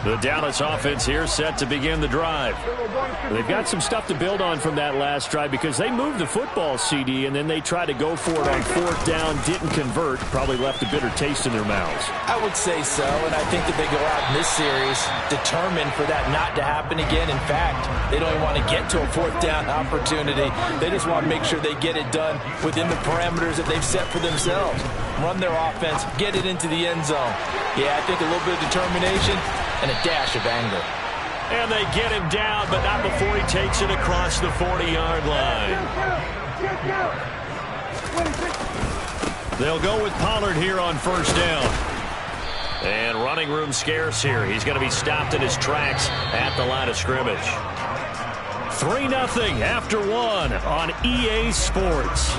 The Dallas offense here set to begin the drive. They've got some stuff to build on from that last drive because they moved the football, CD, and then they tried to go for it on fourth down, didn't convert, probably left a bitter taste in their mouths. I would say so, and I think that they go out in this series determined for that not to happen again. In fact, they don't even want to get to a fourth down opportunity. They just want to make sure they get it done within the parameters that they've set for themselves. Run their offense, get it into the end zone. Yeah, I think a little bit of determination and a dash of anger. And they get him down, but not before he takes it across the 40-yard line. They'll go with Pollard here on first down. And running room scarce here. He's going to be stopped in his tracks at the line of scrimmage. 3-0 after one on EA Sports.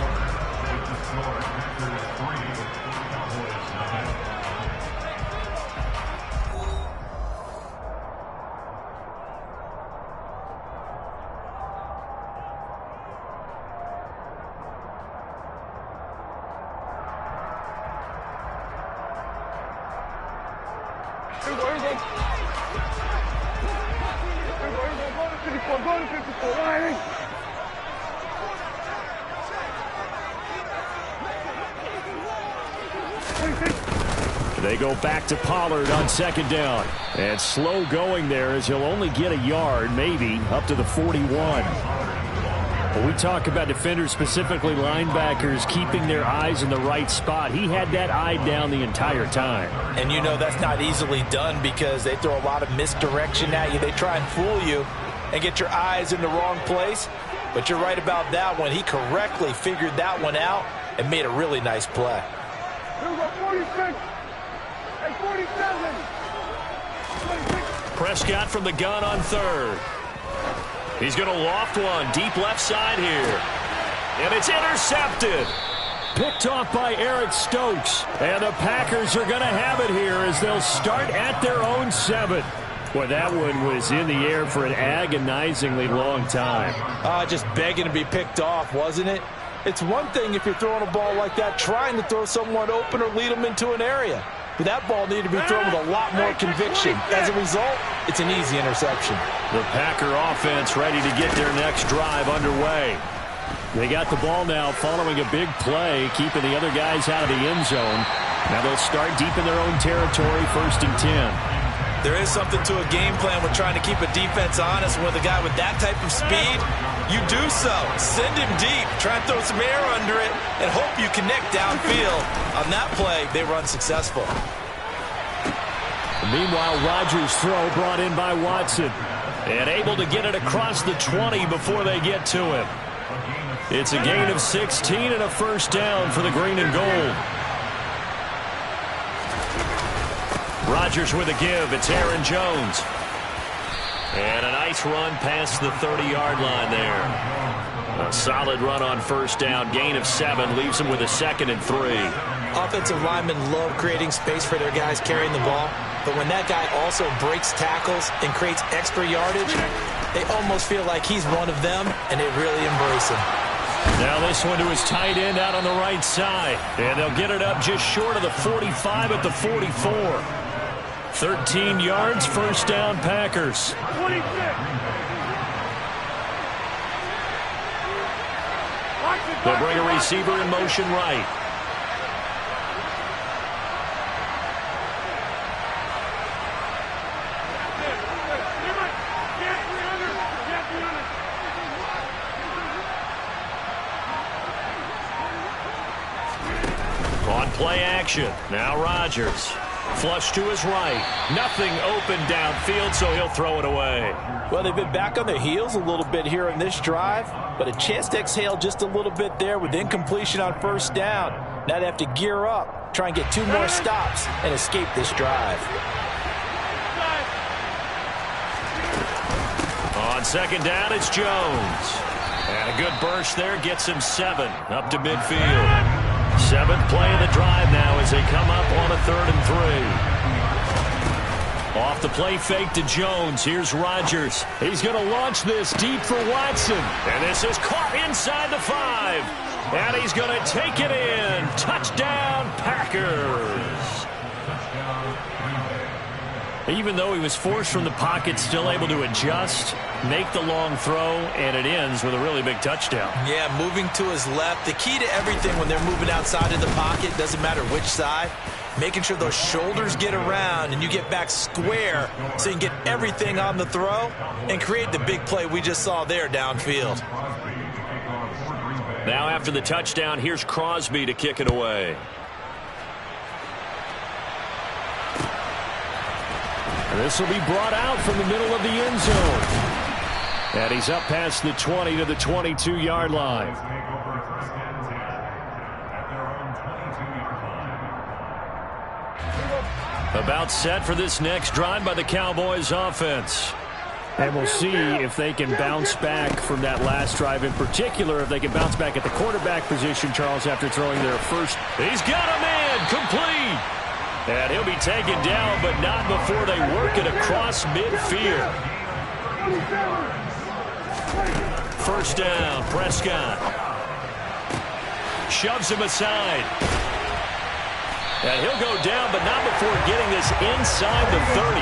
They go back to Pollard on second down. And slow going there as he'll only get a yard, maybe, up to the 41. When we talk about defenders, specifically linebackers, keeping their eyes in the right spot, he had that eye down the entire time. And you know that's not easily done because they throw a lot of misdirection at you. They try and fool you and get your eyes in the wrong place. But you're right about that one. He correctly figured that one out and made a really nice play. 46. Prescott from the gun on third. He's going to loft one deep left side here. And it's intercepted. Picked off by Eric Stokes. And the Packers are going to have it here as they'll start at their own 7. Boy, that one was in the air for an agonizingly long time. Just begging to be picked off, wasn't it? It's one thing if you're throwing a ball like that, trying to throw someone open or lead them into an area. But that ball needed to be thrown with a lot more conviction. As a result, it's an easy interception. The Packer offense ready to get their next drive underway. They got the ball now following a big play, keeping the other guys out of the end zone. Now they'll start deep in their own territory, 1st and 10. There is something to a game plan with trying to keep a defense honest. With a guy with that type of speed, you do so. Send him deep. Try and throw some air under it and hope you connect downfield. On that play, they run successful. Meanwhile, Rodgers' throw brought in by Watson. And able to get it across the 20 before they get to him. It's a gain of 16 and a first down for the green and gold. Rodgers with a give. It's Aaron Jones. And a nice run past the 30-yard line there. A solid run on first down. Gain of 7 leaves them with a 2nd and 3. Offensive linemen love creating space for their guys carrying the ball. But when that guy also breaks tackles and creates extra yardage, they almost feel like he's one of them, and they really embrace him. Now this one to his tight end out on the right side. And they'll get it up just short of the 45 at the 44. 13 yards, first down, Packers. 26. They'll bring a receiver in motion right. On play action, now Rodgers. Flush to his right. Nothing open downfield, so he'll throw it away. Well, they've been back on their heels a little bit here in this drive, but a chance to exhale just a little bit there with incompletion on first down. Now they have to gear up, try and get 2 more stops, and escape this drive. On second down, it's Jones. And a good burst there gets him 7 up to midfield. 7th play of the drive now as they come up on a 3rd and 3. Off the play fake to Jones. Here's Rodgers. He's going to launch this deep for Watson. And this is caught inside the 5. And he's going to take it in. Touchdown, Packers. Even though he was forced from the pocket, still able to adjust, make the long throw, and it ends with a really big touchdown. Yeah, moving to his left. The key to everything when they're moving outside of the pocket, doesn't matter which side, making sure those shoulders get around and you get back square so you can get everything on the throw and create the big play we just saw there downfield. Now after the touchdown, here's Crosby to kick it away. This will be brought out from the middle of the end zone. And he's up past the 20 to the 22-yard line. About set for this next drive by the Cowboys offense. And we'll see if they can bounce back from that last drive, in particular, if they can bounce back at the quarterback position, Charles, after throwing their first. He's got a man, complete. And he'll be taken down, but not before they work it across midfield. First down, Prescott. Shoves him aside. And he'll go down, but not before getting this inside the 30.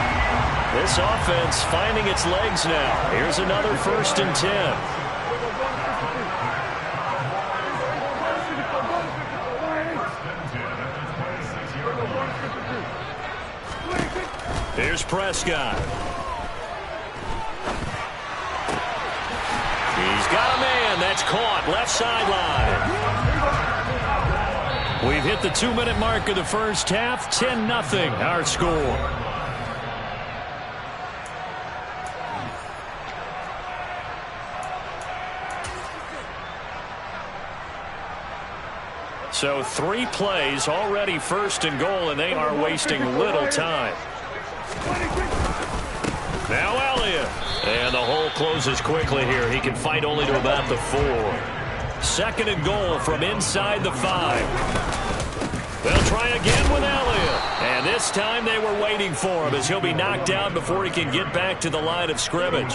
This offense finding its legs now. Here's another 1st and 10. Here's Prescott. He's got a man. That's caught. Left sideline. We've hit the 2-minute mark of the first half. 10-0 our score. So 3 plays, already 1st and goal, and they are wasting little time. Now Elliott. And the hole closes quickly here. He can fight only to about the 4. 2nd and goal from inside the 5. They'll try again with Elliott. And this time they were waiting for him as he'll be knocked down before he can get back to the line of scrimmage.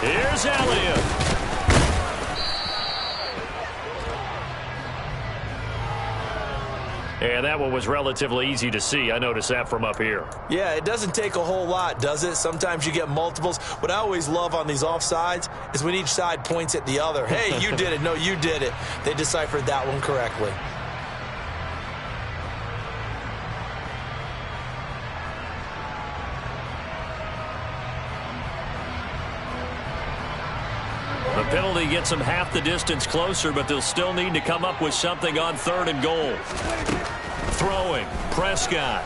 Here's Elliott. And that one was relatively easy to see. I noticed that from up here. Yeah, it doesn't take a whole lot, does it? Sometimes you get multiples. What I always love on these offsides is when each side points at the other. Hey, you did it. No, you did it. They deciphered that one correctly. The penalty gets them half the distance closer, but they'll still need to come up with something on 3rd and goal. Throwing, Prescott.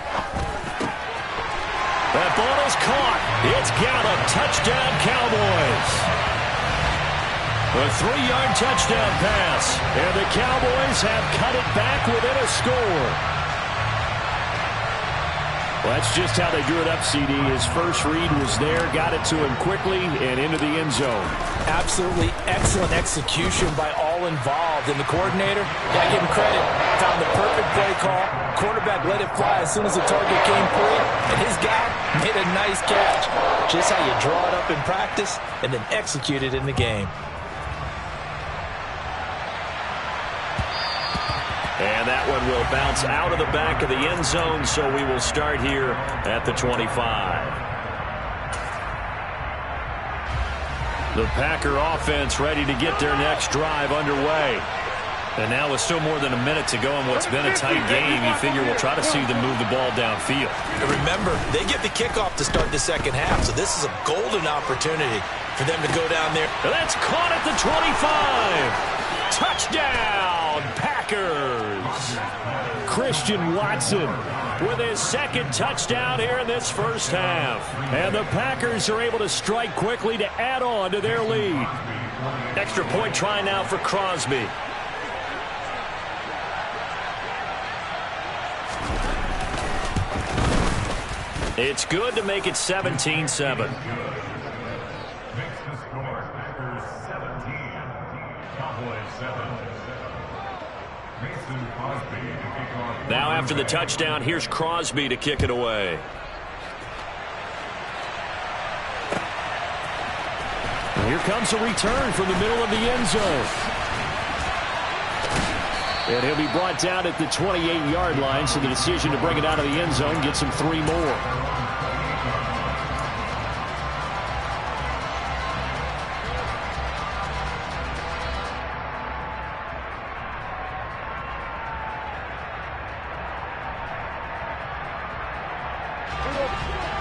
That ball is caught. It's Gallup. Touchdown, Cowboys. A 3-yard touchdown pass. And the Cowboys have cut it back within a score. Well, that's just how they drew it up, CD. His first read was there, got it to him quickly, and into the end zone. Absolutely excellent execution by all involved. And the coordinator, gotta give him credit, found the perfect play call. Quarterback let it fly as soon as the target came free, and his guy made a nice catch. Just how you draw it up in practice and then execute it in the game. And that one will bounce out of the back of the end zone, so we will start here at the 25. The Packer offense ready to get their next drive underway. And now with still more than a minute to go in what's been a tight game, you figure we'll try to see them move the ball downfield. And remember, they get the kickoff to start the second half, so this is a golden opportunity for them to go down there. That's caught at the 25. Touchdown, Packers. Christian Watson with his 2nd touchdown here in this first half. And the Packers are able to strike quickly to add on to their lead. Extra point try now for Crosby. It's good to make it 17-7. Now after the touchdown, here's Crosby to kick it away. And here comes a return from the middle of the end zone. And he'll be brought down at the 28-yard line, so the decision to bring it out of the end zone gets him 3 more.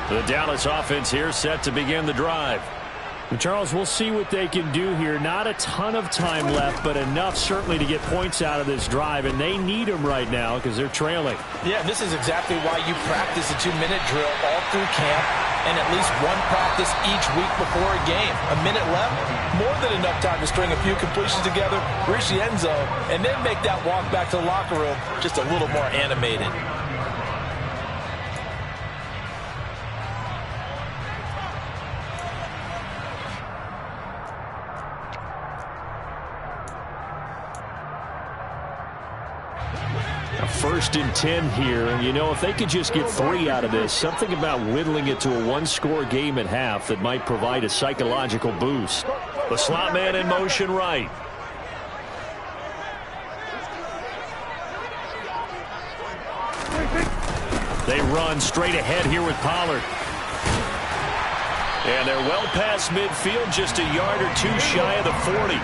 The Dallas offense here set to begin the drive. And Charles, we'll see what they can do here. Not a ton of time left, but enough certainly to get points out of this drive, and they need them right now because they're trailing. Yeah, this is exactly why you practice a 2-minute drill all through camp and at least one practice each week before a game. A minute left, more than enough time to string a few completions together, reach the end zone, and then make that walk back to the locker room just a little more animated. First and 10 here. You know, if they could just get 3 out of this, something about whittling it to a 1-score game at half that might provide a psychological boost. The slot man in motion right. They run straight ahead here with Pollard. And they're well past midfield, just a yard or 2 shy of the 40.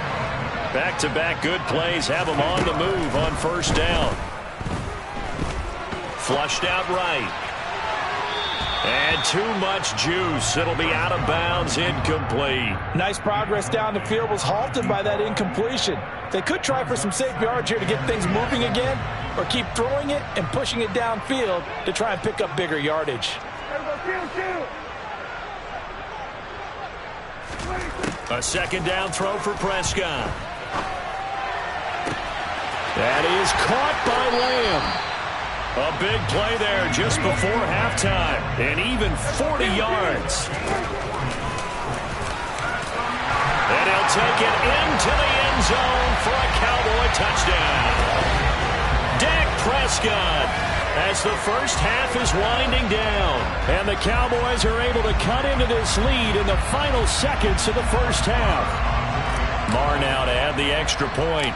Back-to-back good plays have them on the move on first down. Flushed out right. And too much juice. It'll be out of bounds, incomplete. Nice progress down the field was halted by that incompletion. They could try for some safe yards here to get things moving again, or keep throwing it and pushing it downfield to try and pick up bigger yardage. A second down throw for Prescott. That is caught by Lamb. A big play there just before halftime, and even 40 yards. And he'll take it into the end zone for a Cowboy touchdown. Dak Prescott, as the first half is winding down, and the Cowboys are able to cut into this lead in the final seconds of the first half. Marr now to add the extra point.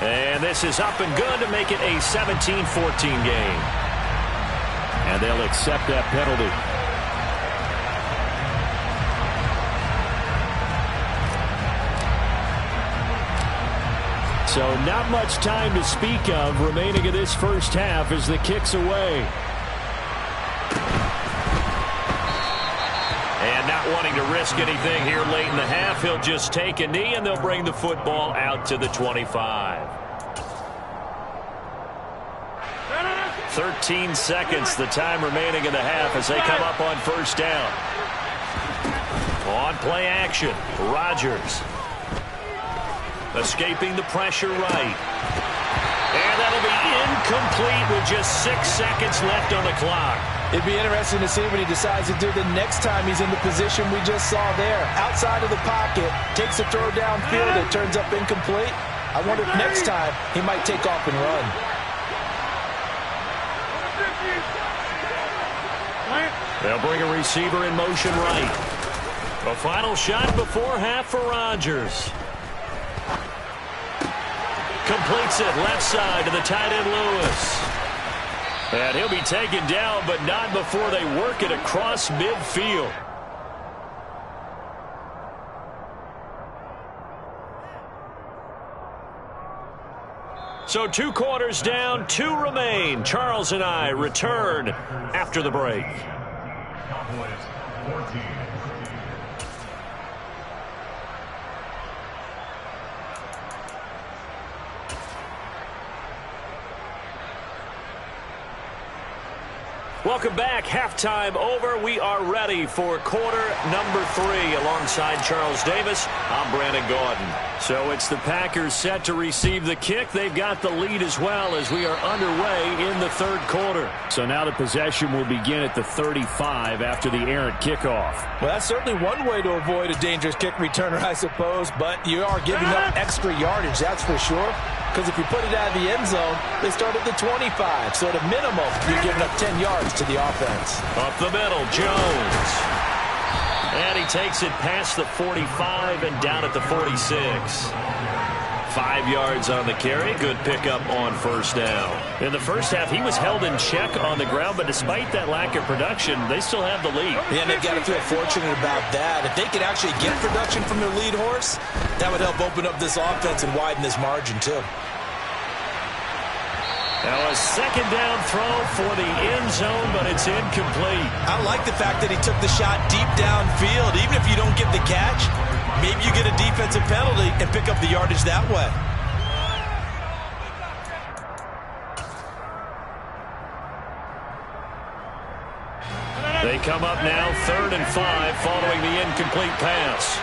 And this is up and good to make it a 17-14 game. And they'll accept that penalty. So not much time to speak of remaining in this first half as the kick's away. And not wanting to risk anything here late in the half, he'll just take a knee and they'll bring the football out to the 25. 13 seconds, the time remaining in the half as they come up on first down. On play action, Rodgers. Escaping the pressure right. And that'll be incomplete with just 6 seconds left on the clock. It'd be interesting to see what he decides to do the next time he's in the position we just saw there. Outside of the pocket, takes a throw downfield, it turns up incomplete. I wonder if next time he might take off and run. They'll bring a receiver in motion right. A final shot before half for Rodgers. Completes it left side to the tight end Lewis. And he'll be taken down, but not before they work it across midfield. So 2 quarters down, 2 remain. Charles and I return after the break. Welcome back. Halftime over. We are ready for quarter number 3 alongside Charles Davis. I'm Brandon Gaudin. So it's the Packers set to receive the kick. They've got the lead as well as we are underway in the third quarter. So now the possession will begin at the 35 after the errant kickoff. Well, that's certainly one way to avoid a dangerous kick returner, I suppose, but you are giving up extra yardage, that's for sure. Because if you put it out of the end zone, they start at the 25. So at a minimum, you're giving up 10 yards to the offense. Up the middle, Jones. And he takes it past the 45 and down at the 46. 5 yards on the carry. Good pickup on first down. In the first half, he was held in check on the ground, but despite that lack of production, they still have the lead. Yeah, and they've got to feel fortunate about that. If they could actually get production from their lead horse, that would help open up this offense and widen this margin, too. Now a second down throw for the end zone, but it's incomplete. I like the fact that he took the shot deep downfield. Even if you don't get the catch, maybe you get a defensive penalty and pick up the yardage that way. They come up now 3rd and 5 following the incomplete pass.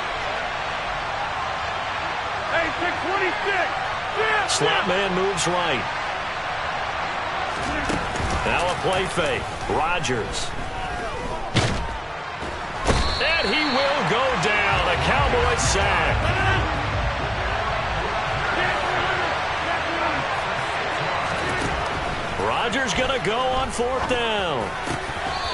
Hey, 626. Slot man moves right. Now a play fake. Rodgers. And he will go down. A Cowboys sack. Rodgers going to go on 4th down.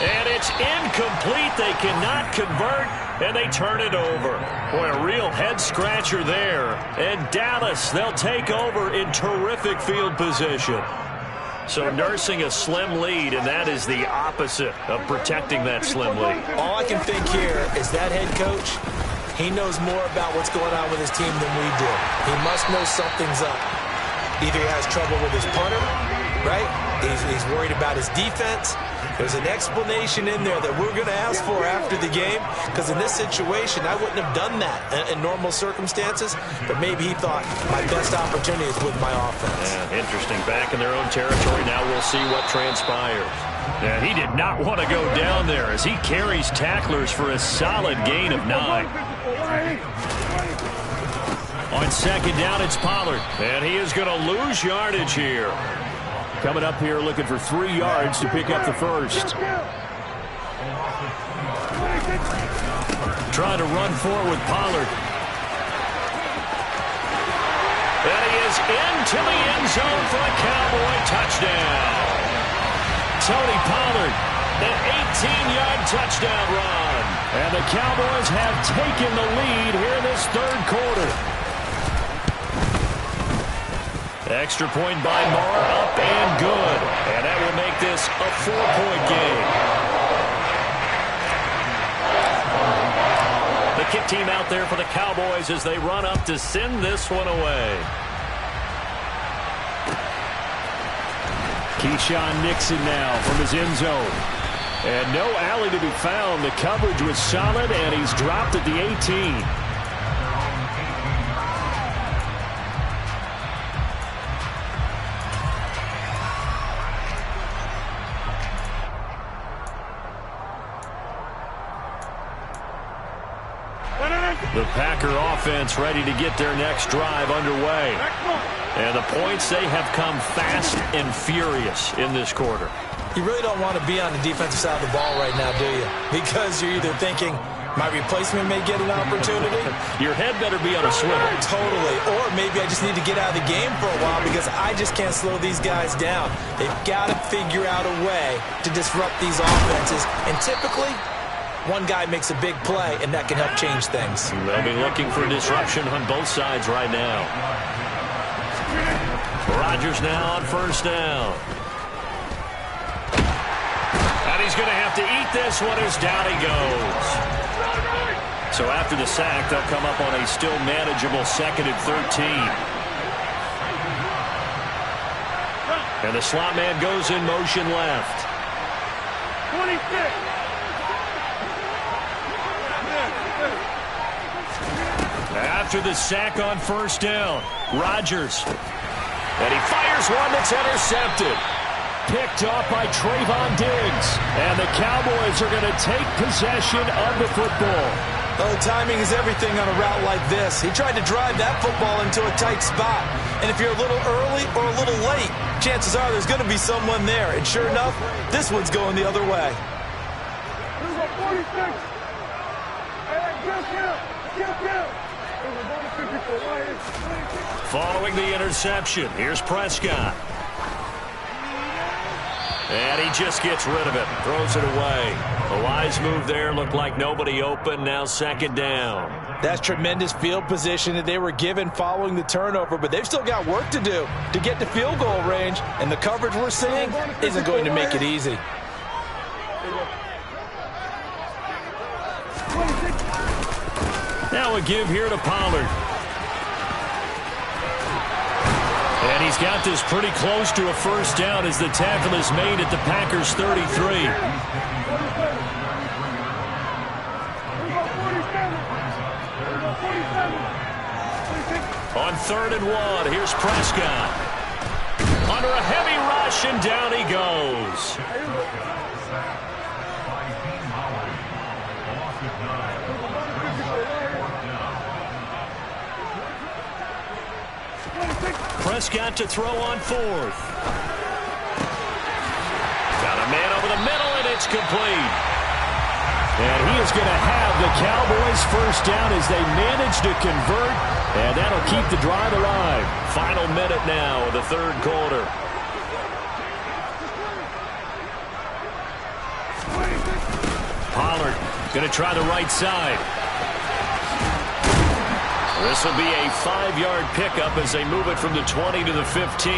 And it's incomplete. They cannot convert, and they turn it over. Boy, a real head-scratcher there. And Dallas, they'll take over in terrific field position. So nursing a slim lead, and that is the opposite of protecting that slim lead. All I can think here is that head coach, he knows more about what's going on with his team than we do. He must know something's up. Either he has trouble with his punter, right? He's worried about his defense. There's an explanation in there that we're going to ask for after the game, because in this situation, I wouldn't have done that in normal circumstances, but maybe he thought my best opportunity is with my offense. Yeah, interesting. Back in their own territory. Now we'll see what transpires. Yeah, he did not want to go down there as he carries tacklers for a solid gain of 9. On 2nd down, it's Pollard. And he is going to lose yardage here. Coming up here looking for 3 yards to pick up the first. Trying to run forward with Pollard. And he is into the end zone for a Cowboy touchdown. Tony Pollard, an 18-yard touchdown run. And the Cowboys have taken the lead here in this 3rd quarter. Extra point by Marr, up and good. And that will make this a 4-point game. The kick team out there for the Cowboys as they run up to send this one away. Keyshawn Nixon now from his end zone. And no alley to be found. The coverage was solid, and he's dropped at the 18. The Packer offense ready to get their next drive underway. And the points, they have come fast and furious in this quarter. You really don't want to be on the defensive side of the ball right now, do you? Because you're either thinking, my replacement may get an opportunity. Your head better be on a swivel. Totally. Or maybe I just need to get out of the game for a while because I just can't slow these guys down. They've got to figure out a way to disrupt these offenses. And typically, one guy makes a big play, and that can help change things. They'll be looking for disruption on both sides right now. Rodgers now on 1st down. And he's going to have to eat this one as down he goes. So after the sack, they'll come up on a still manageable 2nd and 13. And the slot man goes in motion left. 26. After the sack on 1st down, Rodgers. And he fires one that's intercepted. Picked off by Trayvon Diggs. And the Cowboys are going to take possession of the football. Oh, timing is everything on a route like this. He tried to drive that football into a tight spot. And if you're a little early or a little late, chances are there's going to be someone there. And sure enough, this one's going the other way. Following the interception, here's Prescott. And he just gets rid of it, throws it away. A wise move there, looked like nobody open, now second down. That's tremendous field position that they were given following the turnover, but they've still got work to do to get to field goal range, and the coverage we're seeing isn't going to make it easy. Now a give here to Pollard. And he's got this pretty close to a first down as the tackle is made at the Packers' 33. On 3rd and 1, here's Prescott. Under a heavy rush, and down he goes. Prescott to throw on 4th. Got a man over the middle, and it's complete. And he is going to have the Cowboys first down as they manage to convert, and that'll keep the drive alive. Final minute now of the 3rd quarter. Pollard going to try the right side. This will be a 5-yard pickup as they move it from the 20 to the 15.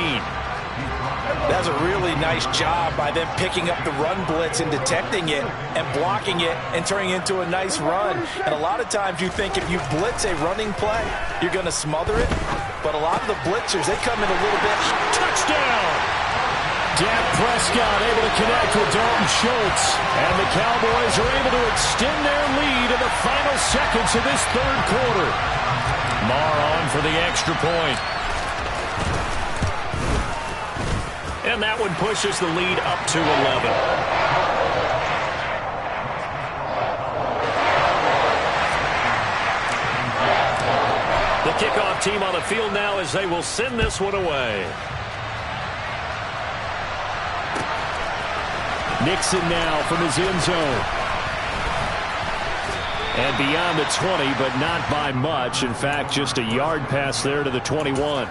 That's a really nice job by them picking up the run blitz and detecting it and blocking it and turning it into a nice run. And a lot of times you think if you blitz a running play, you're going to smother it. But a lot of the blitzers, they come in a little bit. Touchdown! Dak Prescott able to connect with Dalton Schultz. And the Cowboys are able to extend their lead in the final seconds of this 3rd quarter. Marr on for the extra point. And that one pushes the lead up to 11. The kickoff team on the field now as they will send this one away. Nixon now from his end zone. And beyond the 20, but not by much. In fact, just a yard pass there to the 21.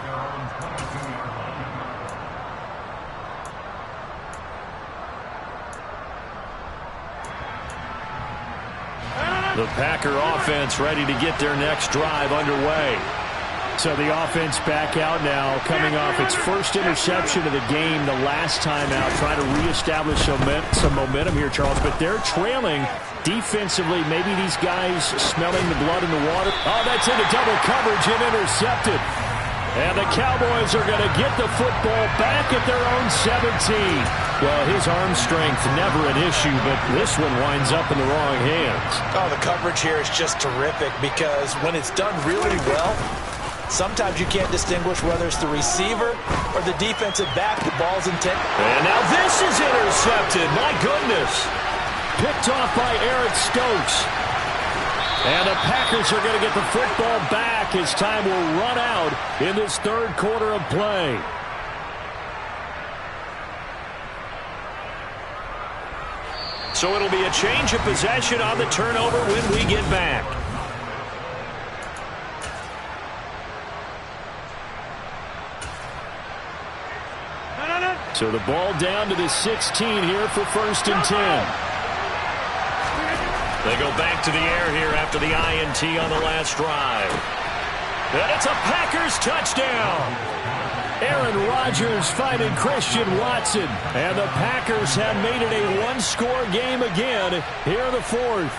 The Packer offense ready to get their next drive underway. So the offense back out now, coming off its first interception of the game the last time out, trying to reestablish some momentum here, Charles. But they're trailing defensively. Maybe these guys smelling the blood in the water. Oh, that's into double coverage and intercepted. And the Cowboys are going to get the football back at their own 17. Well, his arm strength never an issue, but this one winds up in the wrong hands. Oh, the coverage here is just terrific because when it's done really well, sometimes you can't distinguish whether it's the receiver or the defensive back. The ball's intended. And now this is intercepted. My goodness. Picked off by Eric Stokes. And the Packers are going to get the football back as time will run out in this 3rd quarter of play. So it'll be a change of possession on the turnover when we get back. So the ball down to the 16 here for 1st and 10. They go back to the air here after the INT on the last drive. And it's a Packers touchdown. Aaron Rodgers finding Christian Watson. And the Packers have made it a one-score game again here in the 4th.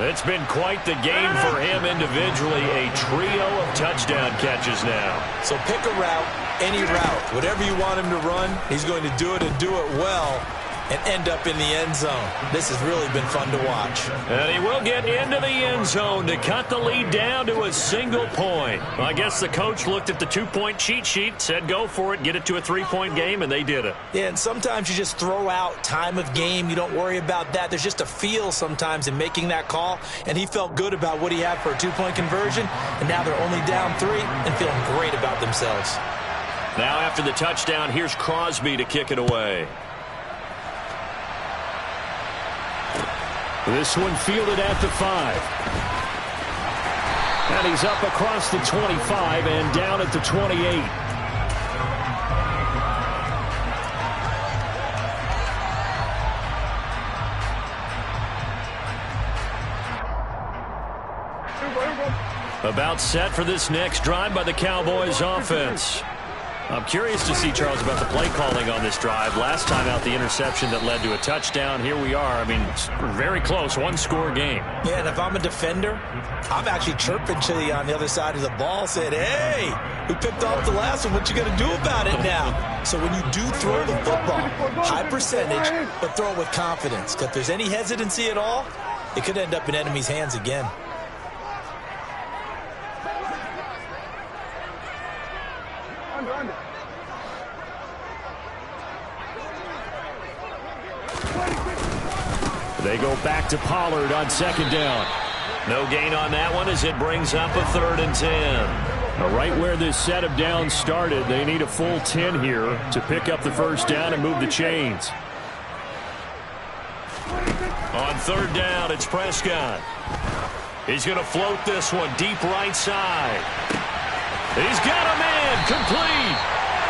It's been quite the game for him individually. A trio of touchdown catches now. So pick a route, any route. Whatever you want him to run, he's going to do it and do it well and end up in the end zone. This has really been fun to watch. And he will get into the end zone to cut the lead down to a single point. Well, I guess the coach looked at the 2-point cheat sheet, said go for it, get it to a 3-point game, and they did it. Yeah, and sometimes you just throw out time of game. You don't worry about that. There's just a feel sometimes in making that call, and he felt good about what he had for a 2-point conversion, and now they're only down 3 and feeling great about themselves. Now after the touchdown, here's Crosby to kick it away. This one fielded at the 5. And he's up across the 25 and down at the 28. About set for this next drive by the Cowboys offense. I'm curious to see, Charles, about the play calling on this drive. Last time out, the interception that led to a touchdown. Here we are. I mean, it's very close, one-score game. Yeah, and if I'm a defender, I'm actually chirping to you on the other side of the ball, saying, hey, we picked off the last one. What you going to do about it now? So when you do throw the football, high percentage, but throw it with confidence. Because if there's any hesitancy at all, it could end up in enemy's hands again. They go back to Pollard on second down. No gain on that one as it brings up a 3rd and 10. Now, right where this set of downs started, they need a full 10 here to pick up the first down and move the chains. On 3rd down, it's Prescott. He's going to float this one deep right side. He's got a man complete.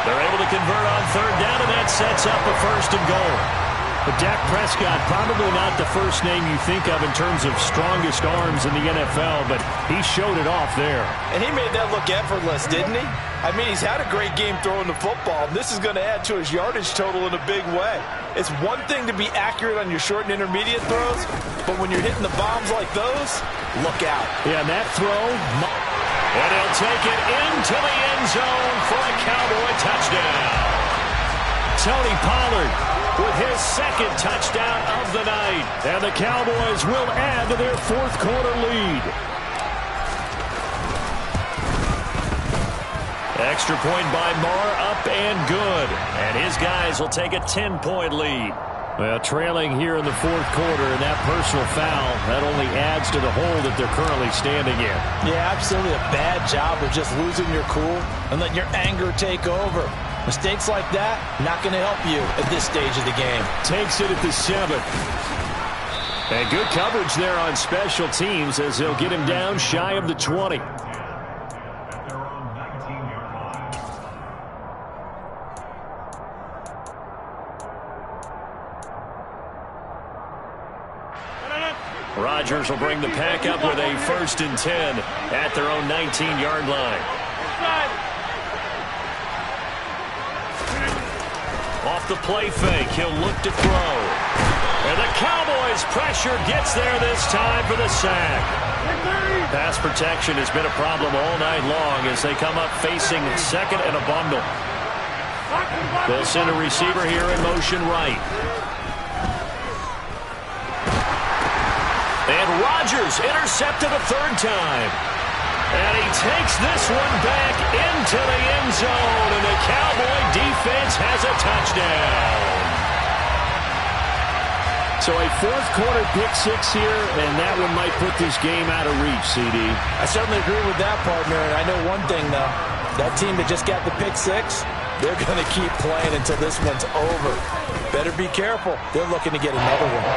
They're able to convert on 3rd down, and that sets up a 1st and goal. But Dak Prescott, probably not the first name you think of in terms of strongest arms in the NFL, but he showed it off there. And he made that look effortless, didn't he? I mean, he's had a great game throwing the football. This is going to add to his yardage total in a big way. It's one thing to be accurate on your short and intermediate throws, but when you're hitting the bombs like those, look out. Yeah, and that throw, and he'll take it into the end zone for a Cowboy touchdown. Tony Pollard with his 2nd touchdown of the night. And the Cowboys will add to their 4th quarter lead. Extra point by Marr, up and good. And his guys will take a 10-point lead. Well, trailing here in the 4th quarter, and that personal foul, that only adds to the hole that they're currently standing in. Yeah, absolutely a bad job of just losing your cool and letting your anger take over. Mistakes like that, not going to help you at this stage of the game. Takes it at the 7th. And good coverage there on special teams as they'll get him down shy of the 20. Rodgers will bring the pack up with a 1st and 10 at their own 19-yard line. Off the play fake, he'll look to throw. And the Cowboys' pressure gets there this time for the sack. Pass protection has been a problem all night long as they come up facing 2nd and a bundle. They'll send a receiver here in motion right. And Rodgers intercepted a 3rd time. And he takes this one back into the end zone, and the Cowboy defense has a touchdown. So a 4th quarter pick 6 here, and that one might put this game out of reach, CD. I certainly agree with that, partner, and I know one thing, though. That team that just got the pick 6, they're going to keep playing until this one's over. Better be careful. They're looking to get another one.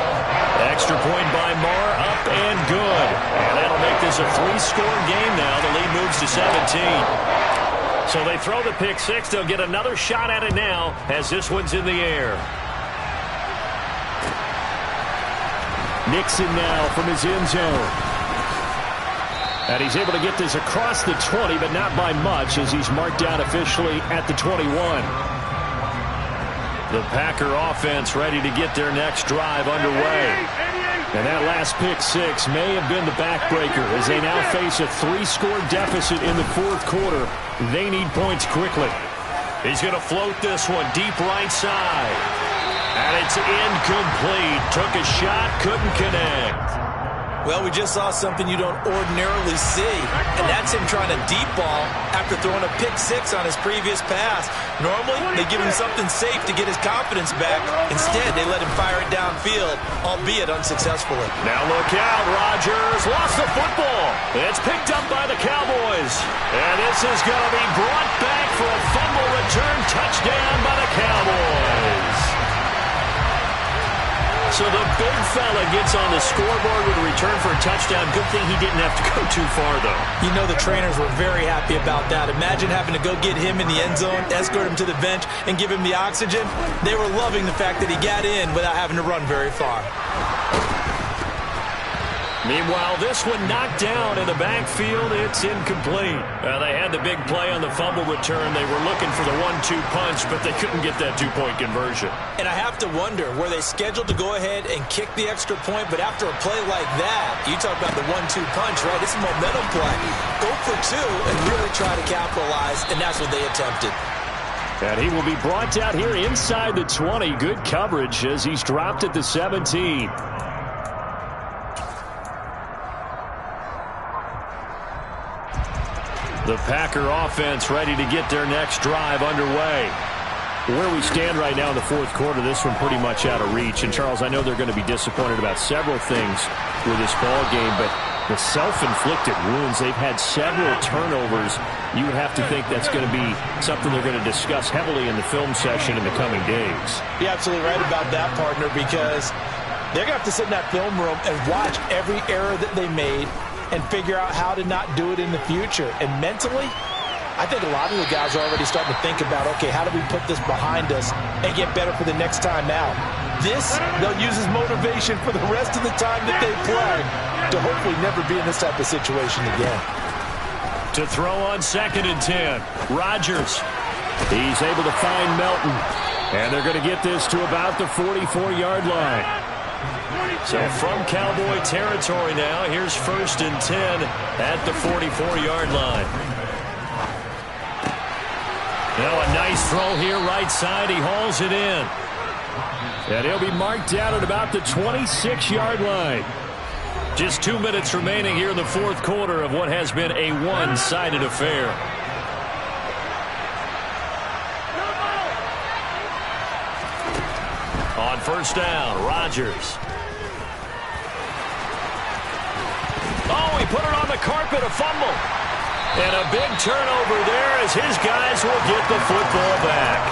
Extra point by Marr, up and good. And that'll make this a 3-score game now. The lead moves to 17. So they throw the pick 6. They'll get another shot at it now as this one's in the air. Nixon now from his end zone. And he's able to get this across the 20, but not by much as he's marked down officially at the 21. The Packer offense ready to get their next drive underway. And that last pick 6 may have been the backbreaker as they now face a 3-score deficit in the 4th quarter. They need points quickly. He's going to float this one deep right side. And it's incomplete. Took a shot, couldn't connect. Well, we just saw something you don't ordinarily see, and that's him trying to deep ball after throwing a pick 6 on his previous pass. Normally, they give him something safe to get his confidence back. Instead, they let him fire it downfield, albeit unsuccessfully. Now look out, Rodgers lost the football. It's picked up by the Cowboys. And this is going to be brought back for a fumble return touchdown by the Cowboys. So the big fella gets on the scoreboard with a return for a touchdown. Good thing he didn't have to go too far, though. You know the trainers were very happy about that. Imagine having to go get him in the end zone, escort him to the bench, and give him the oxygen. They were loving the fact that he got in without having to run very far. Meanwhile, this one knocked down in the backfield. It's incomplete. They had the big play on the fumble return. They were looking for the 1-2 punch, but they couldn't get that two-point conversion. And I have to wonder, were they scheduled to go ahead and kick the extra point? But after a play like that, you talk about the 1-2 punch, right? It's a momentum play. Go for two and really try to capitalize, and that's what they attempted. And he will be brought down here inside the 20. Good coverage as he's dropped at the 17. The Packer offense ready to get their next drive underway. Where we stand right now in the fourth quarter, this one pretty much out of reach. And, Charles, I know they're going to be disappointed about several things with this ball game, but the self-inflicted wounds, they've had several turnovers. You would have to think that's going to be something they're going to discuss heavily in the film session in the coming days. You're absolutely right about that, partner, because they're going to have to sit in that film room and watch every error that they made and figure out how to not do it in the future. And mentally, I think a lot of the guys are already starting to think about, okay, how do we put this behind us and get better for the next time out? This, they'll use as motivation for the rest of the time that they play to hopefully never be in this type of situation again. To throw on 2nd and 10, Rodgers. He's able to find Melton. And they're going to get this to about the 44-yard line. So from Cowboy territory now, here's 1st and 10 at the 44-yard line. Now a nice throw here, right side. He hauls it in. And he'll be marked down at about the 26-yard line. Just 2 minutes remaining here in the fourth quarter of what has been a one-sided affair. On 1st down, Rodgers. Oh, he put it on the carpet, a fumble. And a big turnover there as his guys will get the football back.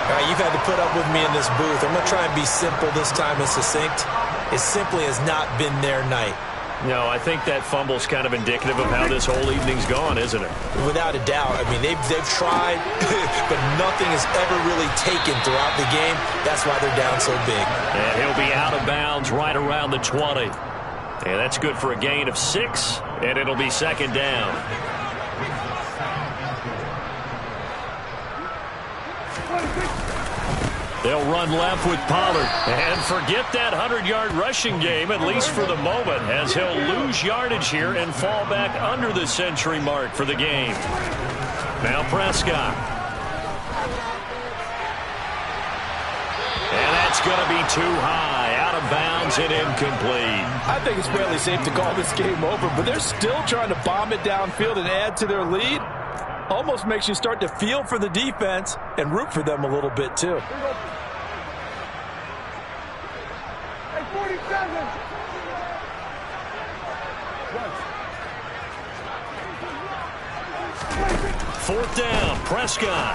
All right, you've had to put up with me in this booth. I'm going to try and be simple this time and succinct. It simply has not been their night. No, I think that fumble's kind of indicative of how this whole evening's gone, isn't it? Without a doubt. I mean, they've tried, but nothing has ever really taken throughout the game. That's why they're down so big. And he'll be out of bounds right around the 20. And that's good for a gain of 6, and it'll be 2nd down. They'll run left with Pollard. And forget that 100-yard rushing game, at least for the moment, as he'll lose yardage here and fall back under the century mark for the game. Now Prescott. And that's going to be too high, out of bounds and incomplete. I think it's fairly safe to call this game over, but they're still trying to bomb it downfield and add to their lead. Almost makes you start to feel for the defense and root for them a little bit, too. Hey, 47. Fourth down, Prescott.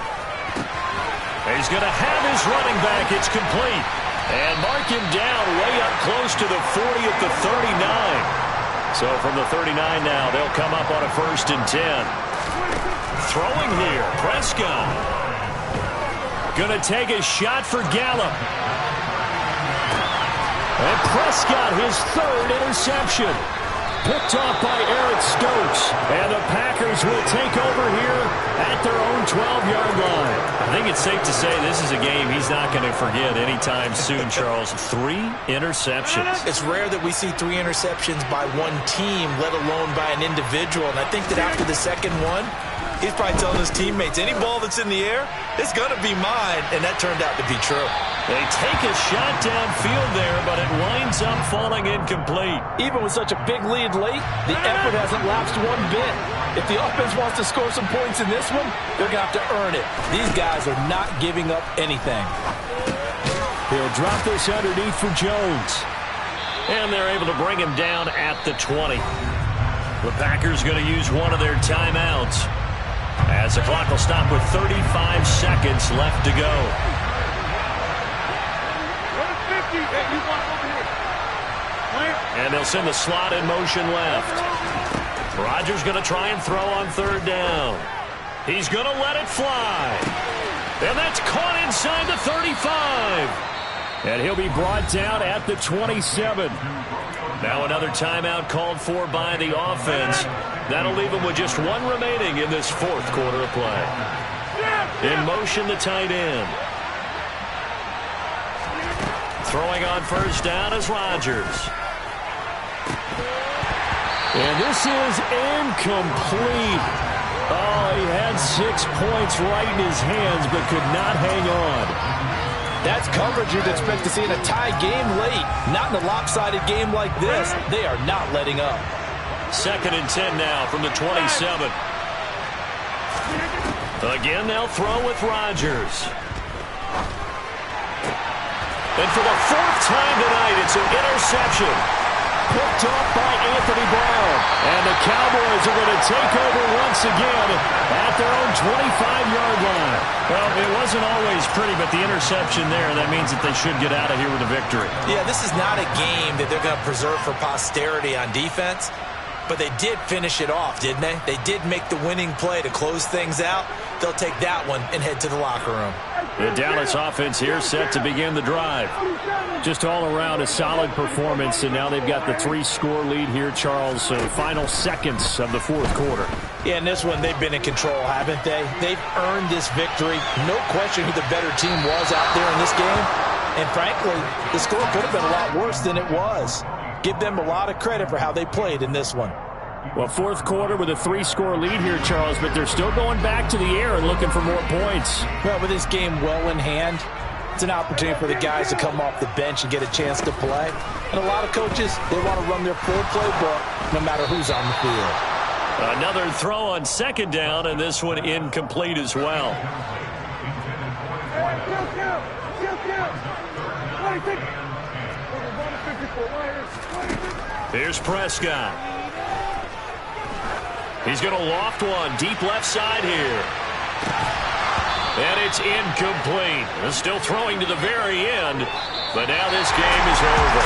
He's going to have his running back. It's complete. And mark him down way up close to the 40 at the 39. So from the 39 now, they'll come up on a 1st and 10. Throwing here, Prescott. Going to take a shot for Gallup. And Prescott, his 3rd interception. Picked off by Eric Stokes. And the Packers will take over here at their own 12-yard line. I think it's safe to say this is a game he's not going to forget anytime soon, Charles. 3 interceptions. It's rare that we see 3 interceptions by one team, let alone by an individual. And I think that after the second one, he's probably telling his teammates, any ball that's in the air, it's going to be mine. And that turned out to be true. They take a shot downfield there, but it winds up falling incomplete. Even with such a big lead late, the effort hasn't lapsed one bit. If the offense wants to score some points in this one, they're going to have to earn it. These guys are not giving up anything. He'll drop this underneath for Jones. And they're able to bring him down at the 20. The Packers going to use one of their timeouts, as the clock will stop with 35 seconds left to go. And they'll send the slot in motion left. Rodgers going to try and throw on 3rd down. He's going to let it fly. And that's caught inside the 35. And he'll be brought down at the 27. Now another timeout called for by the offense. That'll leave them with just one remaining in this fourth quarter of play. In motion, the tight end. Throwing on first down is Rodgers. And this is incomplete. Oh, he had 6 points right in his hands, but could not hang on. That's coverage you'd expect to see in a tie game late. Not in a lopsided game like this. They are not letting up. 2nd and 10 now from the 27. Again, they'll throw with Rodgers. And for the 4th time tonight, it's an interception. Picked off by Anthony Brown. And the Cowboys are going to take over once again at their own 25-yard line. Well, it wasn't always pretty, but the interception there, that means that they should get out of here with a victory. Yeah, this is not a game that they're going to preserve for posterity on defense. But they did finish it off, didn't they? They did make the winning play to close things out. They'll take that one and head to the locker room. The Dallas offense here set to begin the drive. Just all around a solid performance, and now they've got the 3-score lead here, Charles. So final seconds of the fourth quarter. Yeah, in this one, they've been in control, haven't they? They've earned this victory. No question who the better team was out there in this game. And frankly, the score could have been a lot worse than it was. Give them a lot of credit for how they played in this one. Well, fourth quarter with a 3-score lead here, Charles, but they're still going back to the air and looking for more points. Well, with this game well in hand, it's an opportunity for the guys to come off the bench and get a chance to play. And a lot of coaches, they want to run their full playbook no matter who's on the field. Another throw on 2nd down, and this one incomplete as well. Here's Prescott. He's going to loft one deep left side here. And it's incomplete. They're still throwing to the very end, but now this game is over.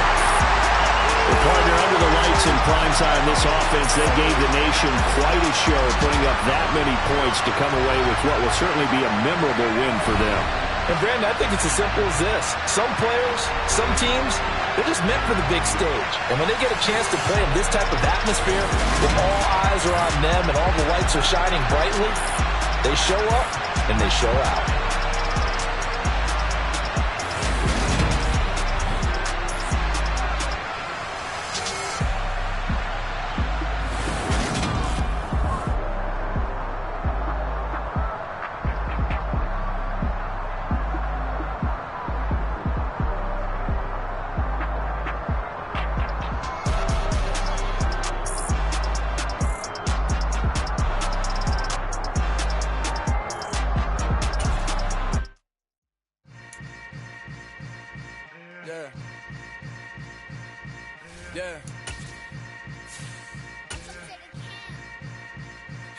The partner under the lights in prime time, this offense, they gave the nation quite a show, putting up that many points to come away with what will certainly be a memorable win for them. And Brandon, I think it's as simple as this. Some players, some teams, they're just meant for the big stage. And when they get a chance to play in this type of atmosphere, when all eyes are on them and all the lights are shining brightly, they show up and they show out.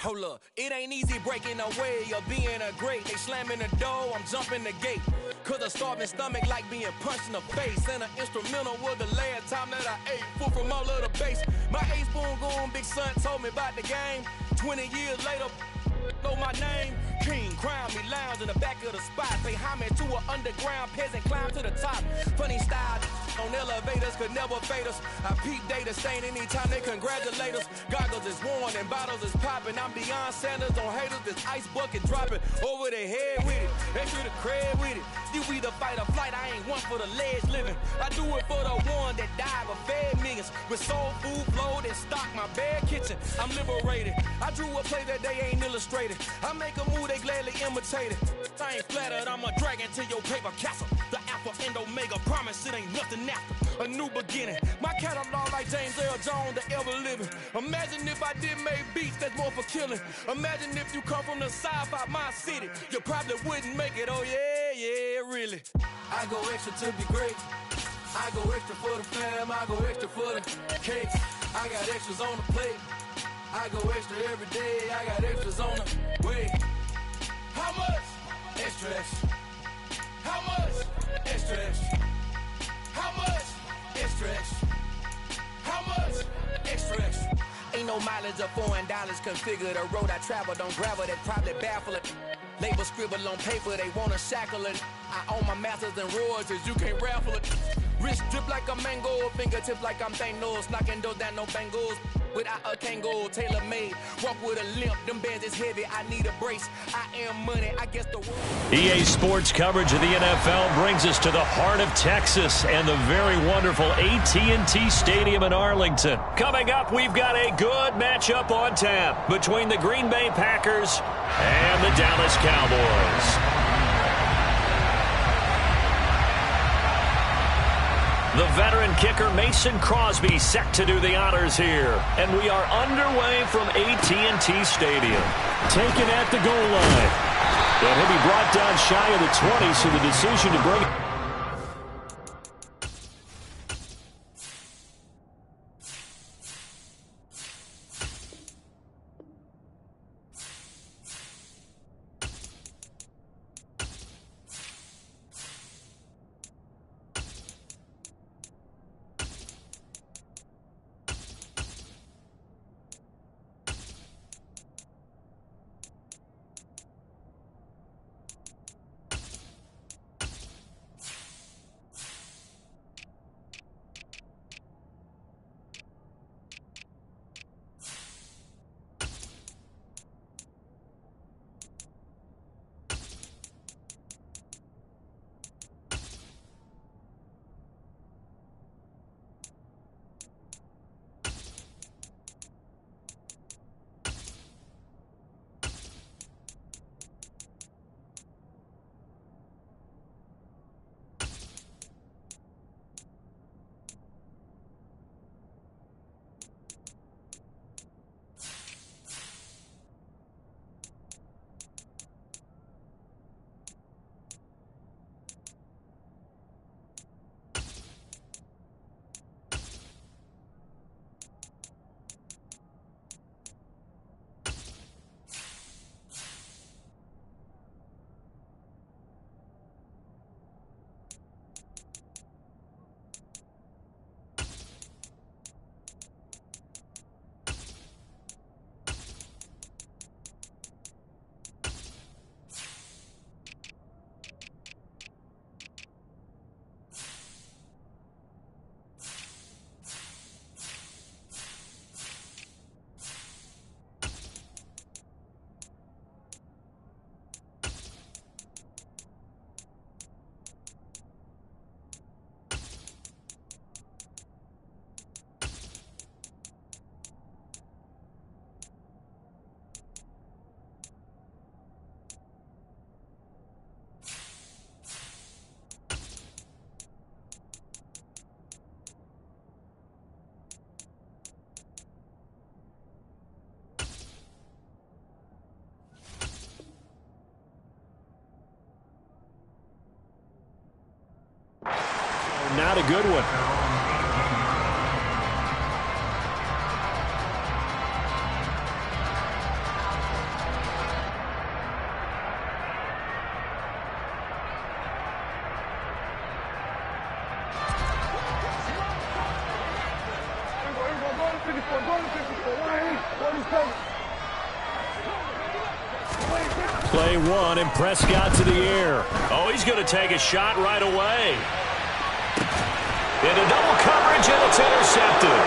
Hold up, it ain't easy breaking away or being a great. They slamming the door, I'm jumping the gate. Cause a starving stomach like being punched in the face. And an instrumental was the last time that I ate food from all of the base. My A-spoon goon, big son told me about the game. 20 years later, know my name. King, crown me, lounge in the back of the spot. Pay homage to an underground peasant, climb to the top. Funny style on elevators could never fade us. I peep data stain anytime they congratulate us. Goggles is worn and bottles is popping. I'm beyond Sanders on haters, this ice bucket dropping over their head with it. Extra the cred with it. You either fight or flight, I ain't one for the ledge living. I do it for the one that died but fed millions. With soul food flowed and stocked my bare kitchen. I'm liberated. I drew a play that they ain't illustrated. I make a move, they gladly imitate it. I ain't flattered, I'm a dragon to your paper castle. The alpha and omega, promise it ain't nothing after. A new beginning. My catalog like James Earl Jones, the ever living. Imagine if I did make beats that's more for killing. Imagine if you come from the south out my city. You probably wouldn't make it, oh yeah, really. I go extra to be great. I go extra for the fam, I go extra for the cakes. I got extras on the plate. I go extra every day, I got extras on the way. How much? Extra, extra. How much? Extra, extra. How much? Extra, extra. How much? Extra, extra. Ain't no mileage of $4 configure the road I travel. Don't gravel that probably baffle it. Label scribble on paper, they wanna shackle it. I own my masters and royalties. You can't raffle it. Wrist drip like a mango, fingertips like I'm Thanos, knocking those down no bangles. Without a Kango, tailor made, walk with a limp. Them bands is heavy. I need a brace. I am money. I guess the world. EA Sports coverage of the NFL brings us to the heart of Texas and the very wonderful AT&T Stadium in Arlington. Coming up, we've got a good matchup on tap between the Green Bay Packers and the Dallas Cowboys. The veteran kicker Mason Crosby set to do the honors here. And we are underway from AT&T Stadium. Taken at the goal line. And he'll be brought down shy of the 20, so the decision to bring it. Not a good one. Play one, and Prescott to the air. Oh, he's going to take a shot right away. Into double coverage, and it's intercepted.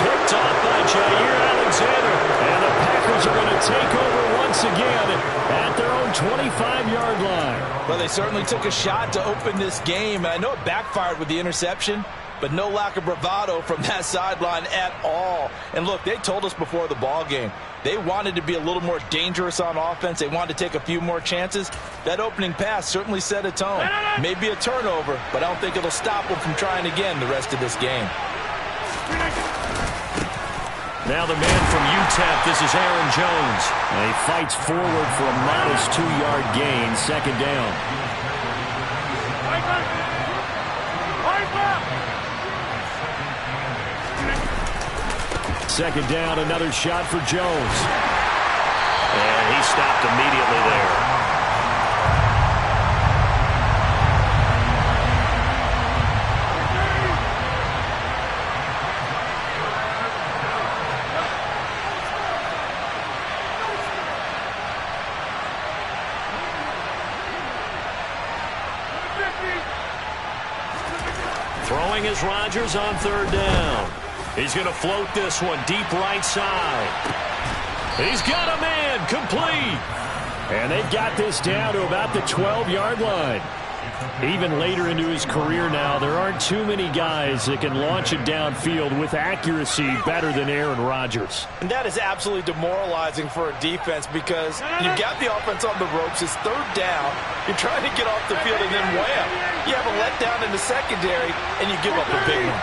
Picked off by Jair Alexander. And the Packers are going to take over once again at their own 25-yard line. Well, they certainly took a shot to open this game. And I know it backfired with the interception, but no lack of bravado from that sideline at all. And look, they told us before the ball game, they wanted to be a little more dangerous on offense. They wanted to take a few more chances. That opening pass certainly set a tone. Maybe a turnover, but I don't think it'll stop them from trying again the rest of this game. Now the man from UTEP, this is Aaron Jones. And he fights forward for a modest 2-yard gain, second down. Second down, another shot for Jones. And he stopped immediately there. Throwing is Rodgers on third down. He's going to float this one deep right side. He's got a man, complete. And they've got this down to about the 12-yard line. Even later into his career now, there aren't too many guys that can launch it downfield with accuracy better than Aaron Rodgers. And that is absolutely demoralizing for a defense because you've got the offense on the ropes. It's third down. You're trying to get off the field, and then wham, you have a letdown in the secondary, and you give up a big one.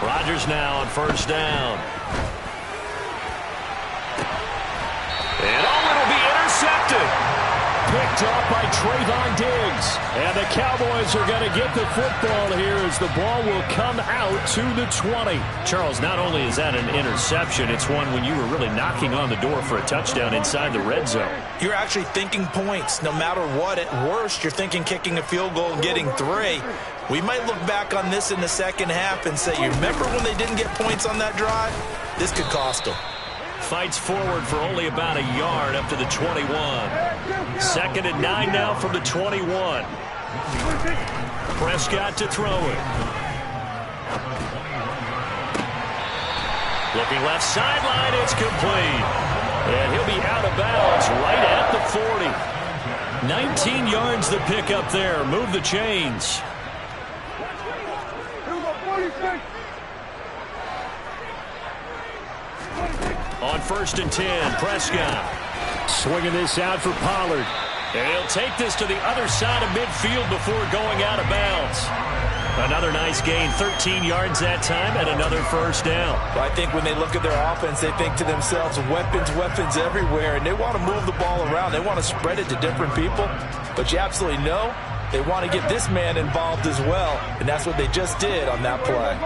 88. Rodgers now on first down. And it'll be intercepted. Picked off by Trayvon Diggs. And the Cowboys are going to get the football here as the ball will come out to the 20. Charles, not only is that an interception, it's one when you were really knocking on the door for a touchdown inside the red zone. You're actually thinking points. No matter what, at worst, you're thinking kicking a field goal and getting 3. We might look back on this in the second half and say, you remember when they didn't get points on that drive? This could cost them. Fights forward for only about a yard up to the 21. 2nd and 9 now from the 21. Prescott to throw it. Looking left sideline, it's complete. And he'll be out of bounds right at the 40. 19 yards the pick up there. Move the chains. On 1st and 10, Prescott. Swinging this out for Pollard. And he'll take this to the other side of midfield before going out of bounds. Another nice gain, 13 yards that time, and another first down. Well, I think when they look at their offense, they think to themselves, weapons everywhere, and they want to move the ball around. They want to spread it to different people. But you absolutely know they want to get this man involved as well, and that's what they just did on that play.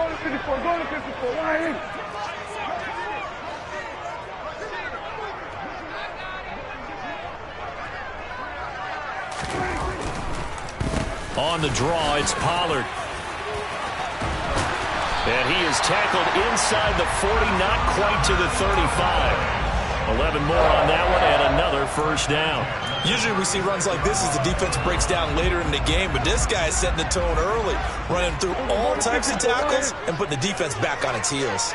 On the draw, it's Pollard. And he is tackled inside the 40, not quite to the 35. 11 more on that one, and another first down. Usually we see runs like this as the defense breaks down later in the game, but this guy is setting the tone early, running through all types of tackles and putting the defense back on its heels.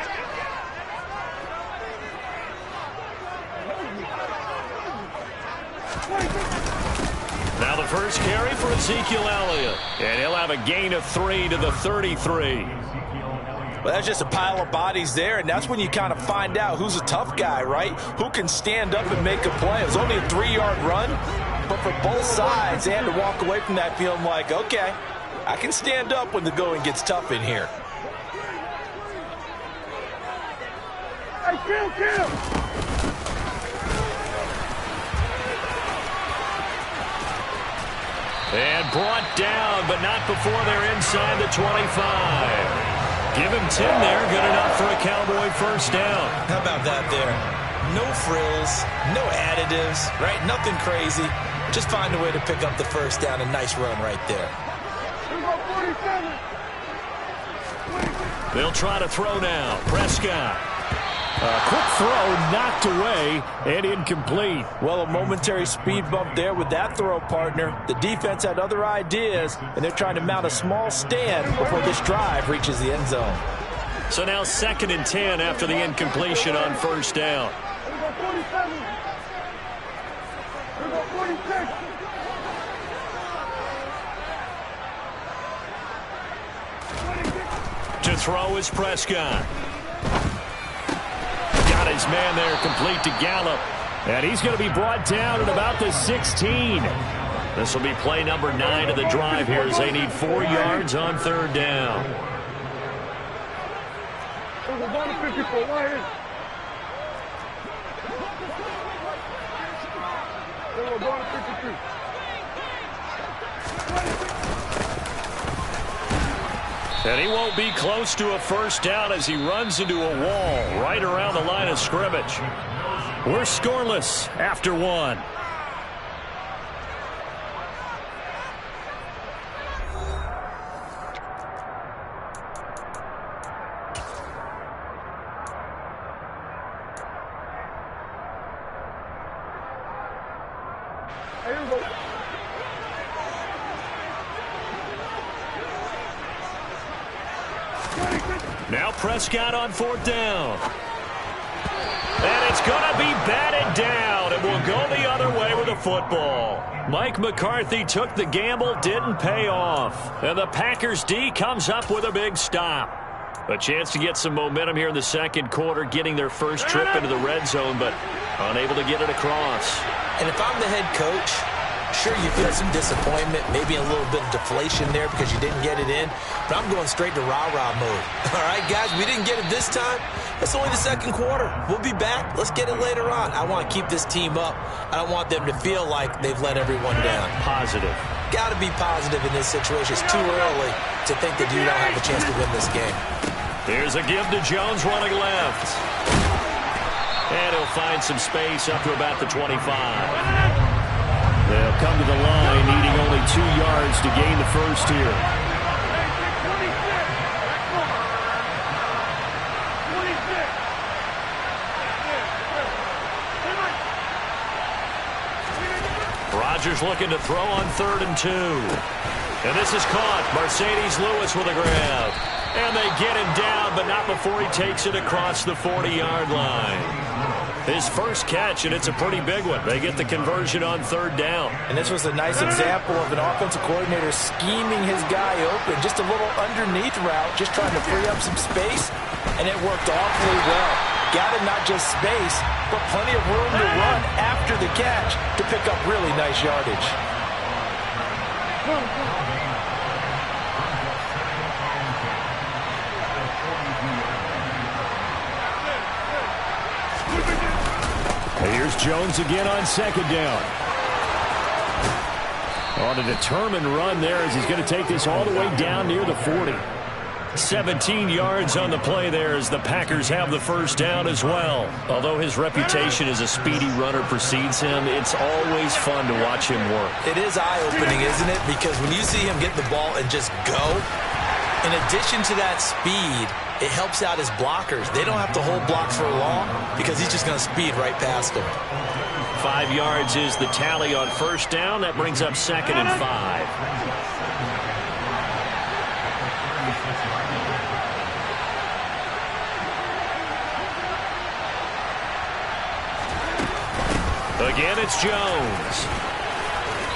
Now the first carry for Ezekiel Elliott. And he'll have a gain of 3 to the 33. Well, that's just a pile of bodies there, and that's when you kind of find out who's a tough guy, right? Who can stand up and make a play. It was only a 3-yard run, but for both sides, they had to walk away from that feeling like, okay, I can stand up when the going gets tough in here. Hey, kill! And brought down, but not before they're inside the 25. Give him 10 there. Good enough for a Cowboy first down. How about that there? No frills, no additives, right? Nothing crazy. Just find a way to pick up the first down. A nice run right there. They'll try to throw now. Prescott. A quick throw knocked away and incomplete. Well, a momentary speed bump there with that throw, partner. The defense had other ideas, and they're trying to mount a small stand before this drive reaches the end zone. So now 2nd and 10 after the incompletion on first down. To throw is Prescott. Got his man there complete to Gallup. And he's going to be brought down at about the 16. This will be play number 9 of the drive here as they need 4 yards on third down. And he won't be close to a first down as he runs into a wall right around the line of scrimmage. We're scoreless after 1. Here we go. Prescott on 4th down. And it's going to be batted down. It will go the other way with the football. Mike McCarthy took the gamble, didn't pay off. And the Packers D comes up with a big stop. A chance to get some momentum here in the second quarter, getting their first trip into the red zone, but unable to get it across. And if I'm the head coach, sure, you feel some disappointment, maybe a little bit of deflation there because you didn't get it in, but I'm going straight to rah-rah mode. All right, guys, we didn't get it this time. It's only the second quarter. We'll be back. Let's get it later on. I want to keep this team up. I don't want them to feel like they've let everyone down. Positive. Got to be positive in this situation. It's too early to think that you don't have a chance to win this game. Here's a give to Jones running left. And he'll find some space up to about the 25. They'll come to the line, needing only 2 yards to gain the first here. Rodgers looking to throw on 3rd and 2. And this is caught. Mercedes Lewis with a grab. And they get him down, but not before he takes it across the 40-yard line. His first catch, and it's a pretty big one. They get the conversion on 3rd down. And this was a nice example of an offensive coordinator scheming his guy open. Just a little underneath route, just trying to free up some space, and it worked awfully well. Got him not just space, but plenty of room to run after the catch to pick up really nice yardage. Here's Jones again on 2nd down. On a determined run there as he's going to take this all the way down near the 40. 17 yards on the play there as the Packers have the first down as well. Although his reputation as a speedy runner precedes him, it's always fun to watch him work. It is eye-opening, isn't it? Because when you see him get the ball and just go, in addition to that speed, it helps out his blockers. They don't have to hold blocks for long because he's just going to speed right past them. 5 yards is the tally on first down. That brings up 2nd and 5. Again, it's Jones.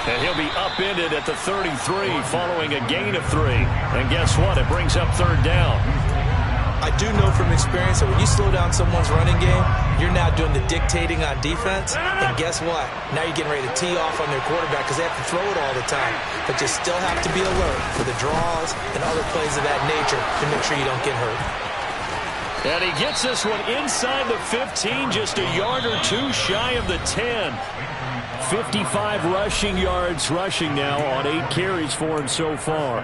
And he'll be upended at the 33 following a gain of 3. And guess what? It brings up 3rd down. I do know from experience that when you slow down someone's running game, you're now doing the dictating on defense. And guess what? Now you're getting ready to tee off on their quarterback because they have to throw it all the time. But you still have to be alert for the draws and other plays of that nature to make sure you don't get hurt. And he gets this one inside the 15, just a yard or 2 shy of the 10. 55 rushing yards rushing now on 8 carries for him so far.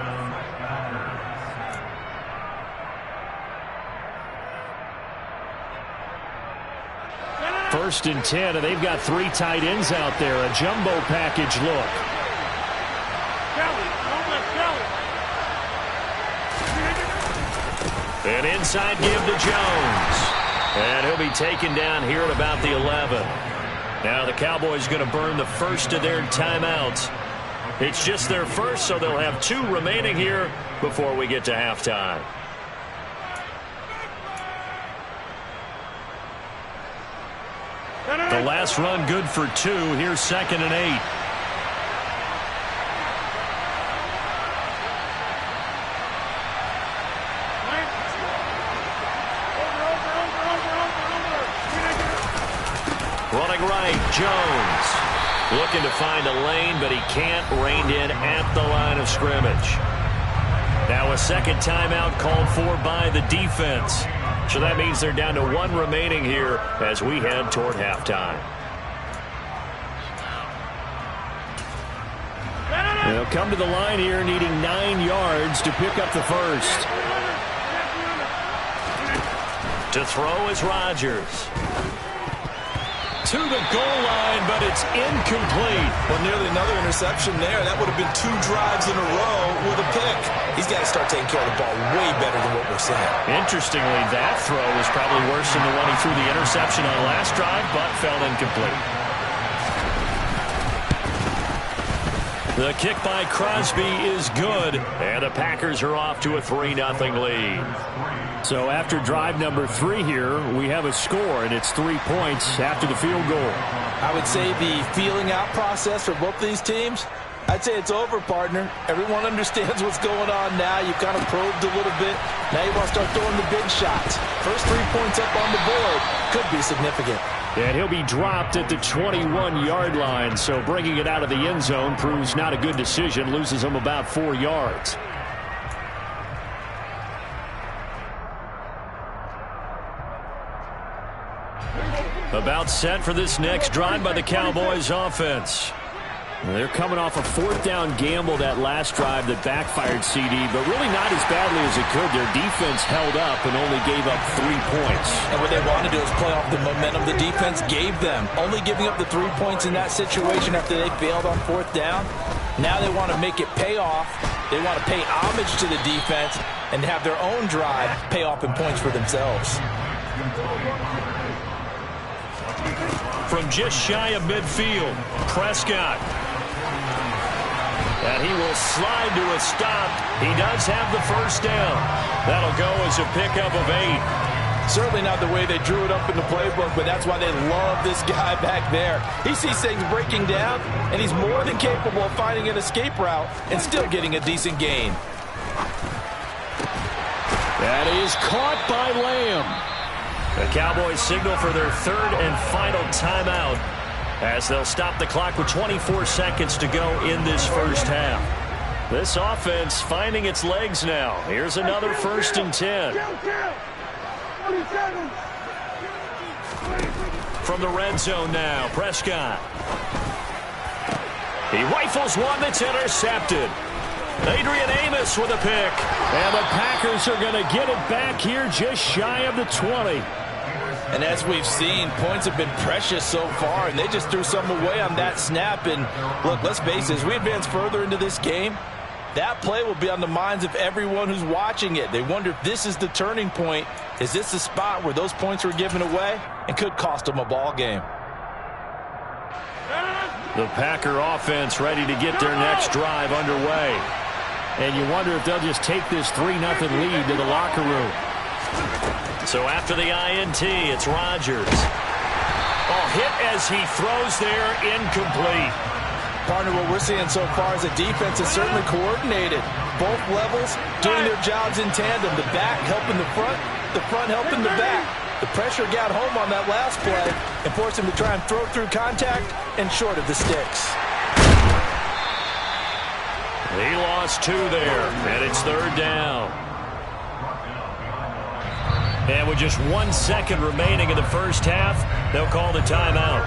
First and 10, and they've got 3 tight ends out there. A jumbo package look. An inside give to Jones. And he'll be taken down here at about the 11. Now the Cowboys going to burn the first of their timeouts. It's just their first, so they'll have 2 remaining here before we get to halftime. The last run good for 2. Here's 2nd and 8. Running right, Jones. Looking to find a lane, but he can't. Reined in at the line of scrimmage. Now a second timeout called for by the defense. So that means they're down to 1 remaining here as we head toward halftime. They'll come to the line here needing 9 yards to pick up the first. To throw is Rodgers. To the goal line, but it's incomplete. Well, nearly another interception there. That would have been 2 drives in a row with a pick. He's got to start taking care of the ball way better than what we're seeing. Interestingly, that throw was probably worse than the one he threw the interception on last drive, but fell incomplete. The kick by Crosby is good, and the Packers are off to a 3-0 lead. So after drive number 3 here, we have a score, and it's 3 points after the field goal. I would say the feeling out process for both these teams, I'd say it's over, partner. Everyone understands what's going on now. You kind of probed a little bit. Now you want to start throwing the big shots. First 3 points up on the board could be significant. And he'll be dropped at the 21-yard line, so bringing it out of the end zone proves not a good decision, loses him about 4 yards. About set for this next drive by the Cowboys offense. They're coming off a 4th down gamble that last drive that backfired CD, but really not as badly as it could. Their defense held up and only gave up 3 points. And what they want to do is play off the momentum the defense gave them. Only giving up the 3 points in that situation after they failed on 4th down. Now they want to make it pay off. They want to pay homage to the defense and have their own drive pay off in points for themselves. From just shy of midfield, Prescott. And he will slide to a stop. He does have the first down. That'll go as a pickup of 8. Certainly not the way they drew it up in the playbook, but that's why they love this guy back there. He sees things breaking down, and he's more than capable of finding an escape route and still getting a decent gain. That is caught by Lamb. The Cowboys signal for their 3rd and final timeout as they'll stop the clock with 24 seconds to go in this first half. This offense finding its legs now. Here's another 1st and 10. From the red zone now, Prescott. He rifles one that's intercepted. Adrian Amos with a pick. And the Packers are going to get it back here just shy of the 20. And as we've seen, points have been precious so far, and they just threw some away on that snap. And look, let's face it, as we advance further into this game, that play will be on the minds of everyone who's watching it. They wonder if this is the turning point. Is this the spot where those points were given away and could cost them a ball game? The Packer offense ready to get their next drive underway. And you wonder if they'll just take this 3-0 lead to the locker room. So after the INT, it's Rodgers. Oh, hit as he throws there, incomplete. Partner, what we're seeing so far is the defense is certainly coordinated. Both levels doing their jobs in tandem. The back helping the front helping the back. The pressure got home on that last play and forced him to try and throw through contact and short of the sticks. He lost 2 there, and it's 3rd down. And with just 1 second remaining in the first half, they'll call the timeout.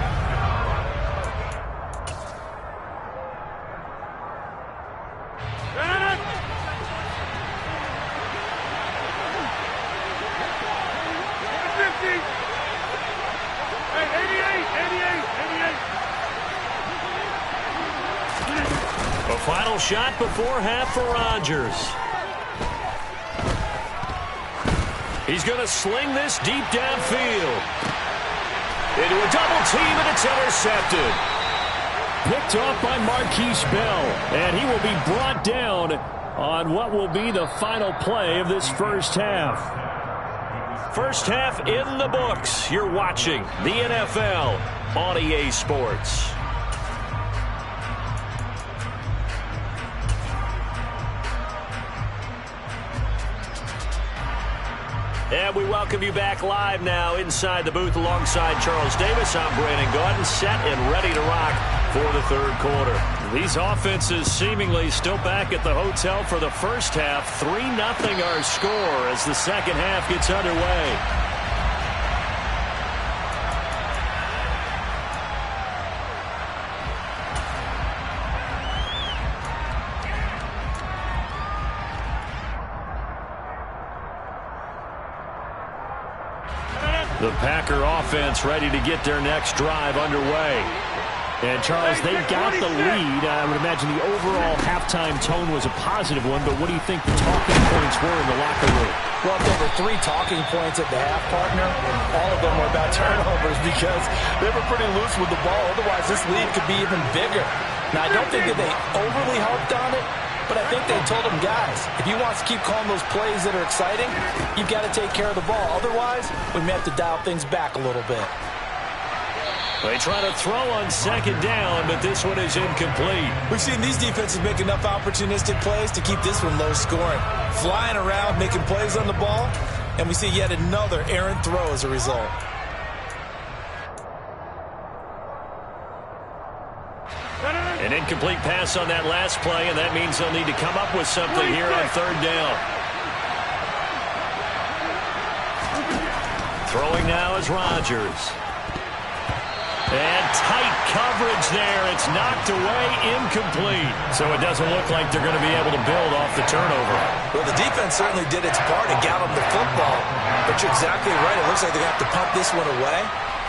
A final shot before half for Rodgers. He's going to sling this deep downfield. Into a double team, and it's intercepted. Picked off by Marquise Bell, and he will be brought down on what will be the final play of this first half. First half in the books. You're watching the NFL on EA Sports. And we welcome you back live now inside the booth alongside Charles Davis. I'm Brandon Gordon, set and ready to rock for the 3rd quarter. These offenses seemingly still back at the hotel for the first half. 3-0 our score as the second half gets underway. The Packer offense ready to get their next drive underway. And, Charles, they got the lead. I would imagine the overall halftime tone was a positive one, but what do you think the talking points were in the locker room? Well, if there were 3 talking points at the half, partner, all of them were about turnovers because they were pretty loose with the ball. Otherwise, this lead could be even bigger. Now, I don't think that they overly harped on it, but I think they told him, guys, if he wants to keep calling those plays that are exciting, you've got to take care of the ball. Otherwise, we may have to dial things back a little bit. They try to throw on second down, but this one is incomplete. We've seen these defenses make enough opportunistic plays to keep this one low scoring. Flying around, making plays on the ball, and we see yet another errant throw as a result. An incomplete pass on that last play, and that means they'll need to come up with something here on third down. Throwing now is Rodgers. And tight coverage there. It's knocked away, incomplete. So it doesn't look like they're going to be able to build off the turnover. Well, the defense certainly did its part to get them the football. But you're exactly right. It looks like they're going to have to pump this one away.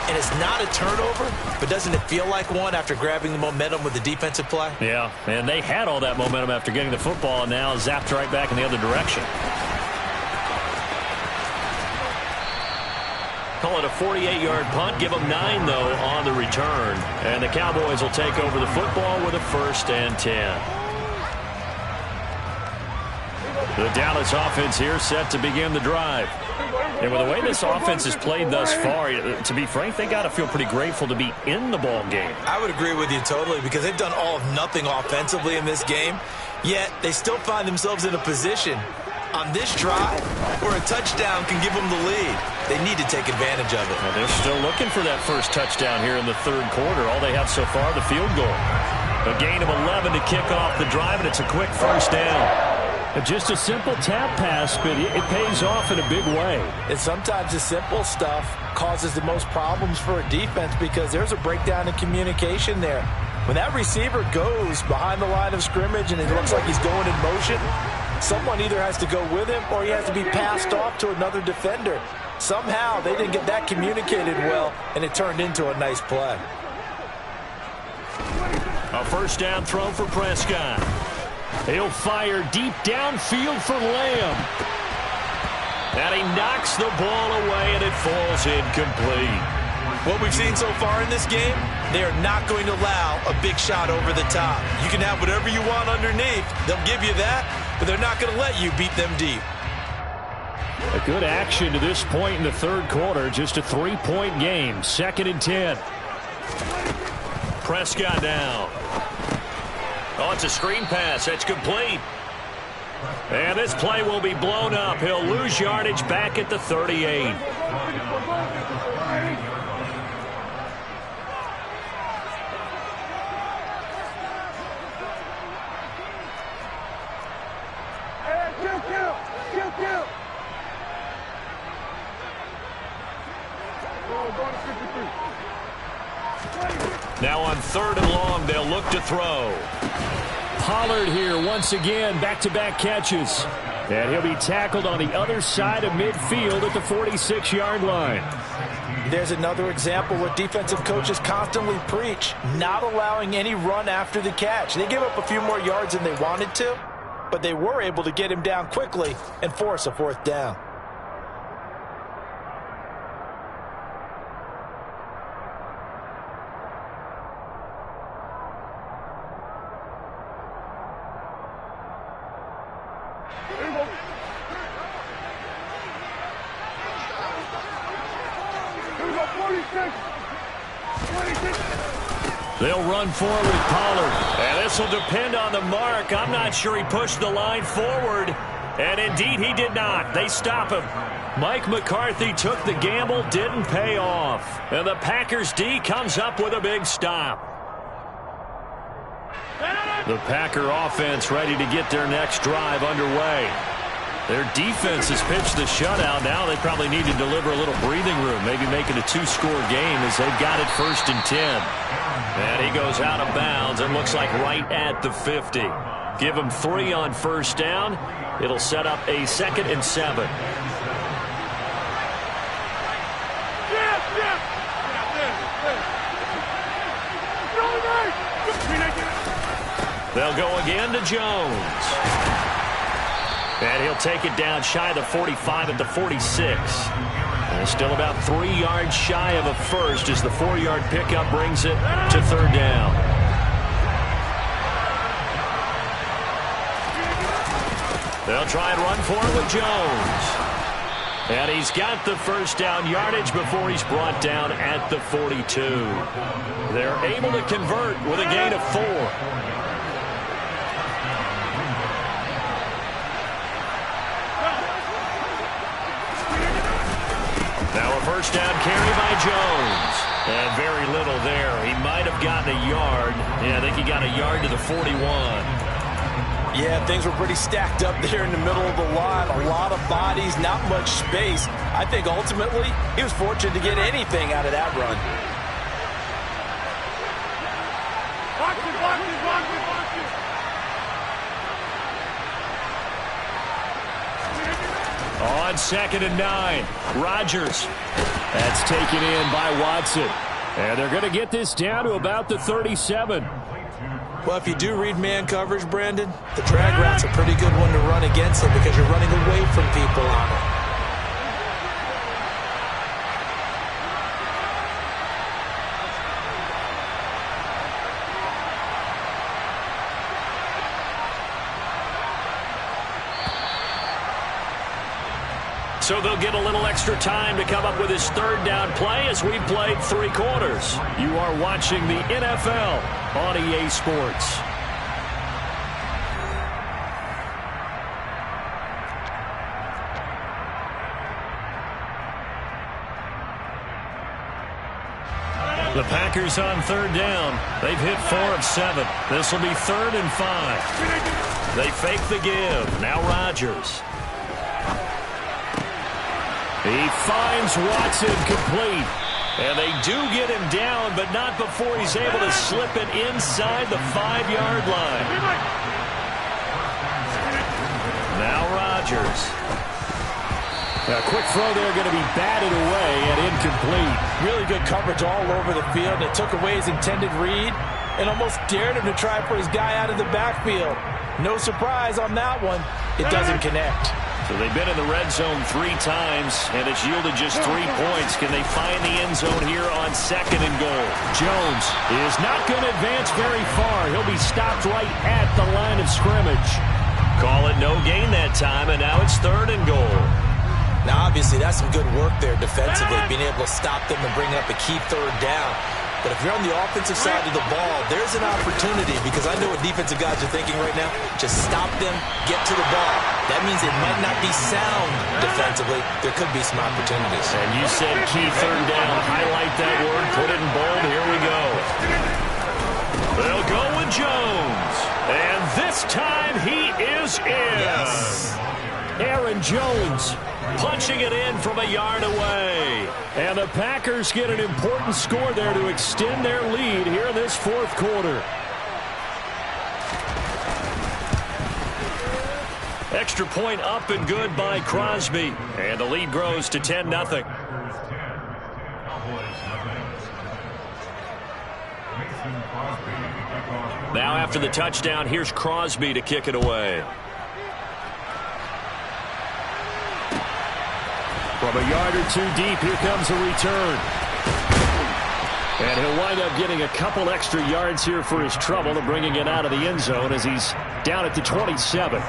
And it's not a turnover, but doesn't it feel like one after grabbing the momentum with the defensive play? Yeah, and they had all that momentum after getting the football, and now zapped right back in the other direction. Call it a 48-yard punt. Give them 9, though, on the return. And the Cowboys will take over the football with a 1st and 10. The Dallas offense here set to begin the drive. And with the way this offense has played thus far, to be frank, they got to feel pretty grateful to be in the ball game. I would agree with you totally because they've done all of nothing offensively in this game, yet they still find themselves in a position on this drive where a touchdown can give them the lead. They need to take advantage of it. Well, they're still looking for that first touchdown here in the third quarter. All they have so far, the field goal. A gain of 11 to kick off the drive, and it's a quick first down. Just a simple tap pass, but it pays off in a big way. And sometimes the simple stuff causes the most problems for a defense because there's a breakdown in communication there. When that receiver goes behind the line of scrimmage and it looks like he's going in motion, someone either has to go with him or he has to be passed off to another defender. Somehow they didn't get that communicated well, and it turned into a nice play. A first down throw for Prescott. He'll fire deep downfield for Lamb. And he knocks the ball away, and it falls incomplete. What we've seen so far in this game, they are not going to allow a big shot over the top. You can have whatever you want underneath. They'll give you that, but they're not going to let you beat them deep. A good action to this point in the third quarter. Just a 3-point game. 2nd and 10. Prescott down. Oh, it's a screen pass. That's complete. And this play will be blown up. He'll lose yardage back at the 38. Now on 3rd and long, they'll look to throw. Pollard here once again, back-to-back catches. And he'll be tackled on the other side of midfield at the 46-yard line. There's another example where defensive coaches constantly preach, not allowing any run after the catch. They gave up a few more yards than they wanted to, but they were able to get him down quickly and force a 4th down. They'll run forward with Pollard. And this will depend on the mark. I'm not sure he pushed the line forward. And indeed, he did not. They stop him. Mike McCarthy took the gamble, didn't pay off. And the Packers D comes up with a big stop. The Packer offense ready to get their next drive underway. Their defense has pitched the shutout. Now they probably need to deliver a little breathing room, maybe make it a 2-score game as they've got it 1st and 10. And he goes out of bounds and looks like right at the 50. Give him 3 on 1st down. It'll set up a 2nd and 7. They'll go again to Jones. And he'll take it down shy of the 45 at the 46. And still about 3 yards shy of a first as the 4-yard pickup brings it to 3rd down. They'll try and run for it with Jones. And he's got the first down yardage before he's brought down at the 42. They're able to convert with a gain of 4. Now a first down carry by Jones. And very little there. He might have gotten a yard. Yeah, I think he got a yard to the 41. Yeah, things were pretty stacked up there in the middle of the line. A lot of bodies, not much space. I think ultimately he was fortunate to get anything out of that run. Box it, box it, box it, box it. On 2nd and 9, Rodgers. That's taken in by Watson. And they're going to get this down to about the 37. Well, if you do read man coverage, Brandon, the drag route's a pretty good one to run against it because you're running away from people on it. So they'll get a little extra time to come up with his 3rd down play as we've played 3 quarters. You are watching the NFL on EA Sports. The Packers on 3rd down. They've hit 4 of 7. This will be 3rd and 5. They fake the give. Now Rodgers. He finds Watson complete. And they do get him down, but not before he's able to slip it inside the 5-yard line. Now Rodgers. A quick throw there going to be batted away and incomplete. Really good coverage all over the field. And it took away his intended read and almost dared him to try for his guy out of the backfield. No surprise on that one. It doesn't connect. So they've been in the red zone 3 times, and it's yielded just 3 points. Can they find the end zone here on 2nd and goal? Jones is not going to advance very far. He'll be stopped right at the line of scrimmage. Call it no gain that time, and now it's 3rd and goal. Now, obviously, that's some good work there defensively, being able to stop them and bring up a key 3rd down. But if you're on the offensive side of the ball, there's an opportunity because I know what defensive guys are thinking right now. Just stop them, get to the ball. That means it might not be sound defensively. There could be some opportunities. And you said key 3rd down. Highlight that word. Put it in bold. Here we go. They'll go with Jones. And this time he is in. Yes. Aaron Jones punching it in from a yard away. And the Packers get an important score there to extend their lead here in this 4th quarter. Extra point up and good by Crosby. And the lead grows to 10-0. Now after the touchdown, here's Crosby to kick it away. From a yard or 2 deep, here comes a return. And he'll wind up getting a couple extra yards here for his trouble and bringing it out of the end zone as he's down at the 27.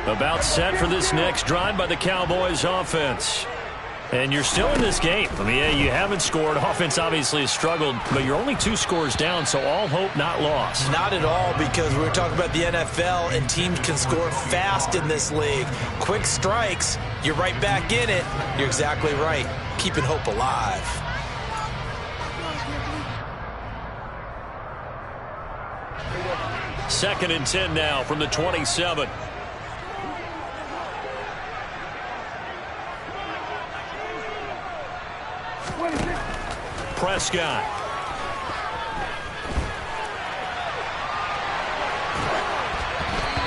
About set for this next drive by the Cowboys offense. And you're still in this game. I mean, yeah, you haven't scored. Offense obviously has struggled, but you're only 2 scores down, so all hope not lost. Not at all, because we're talking about the NFL, and teams can score fast in this league. Quick strikes, you're right back in it. You're exactly right. Keeping hope alive. Second and 10 now from the 27. Prescott.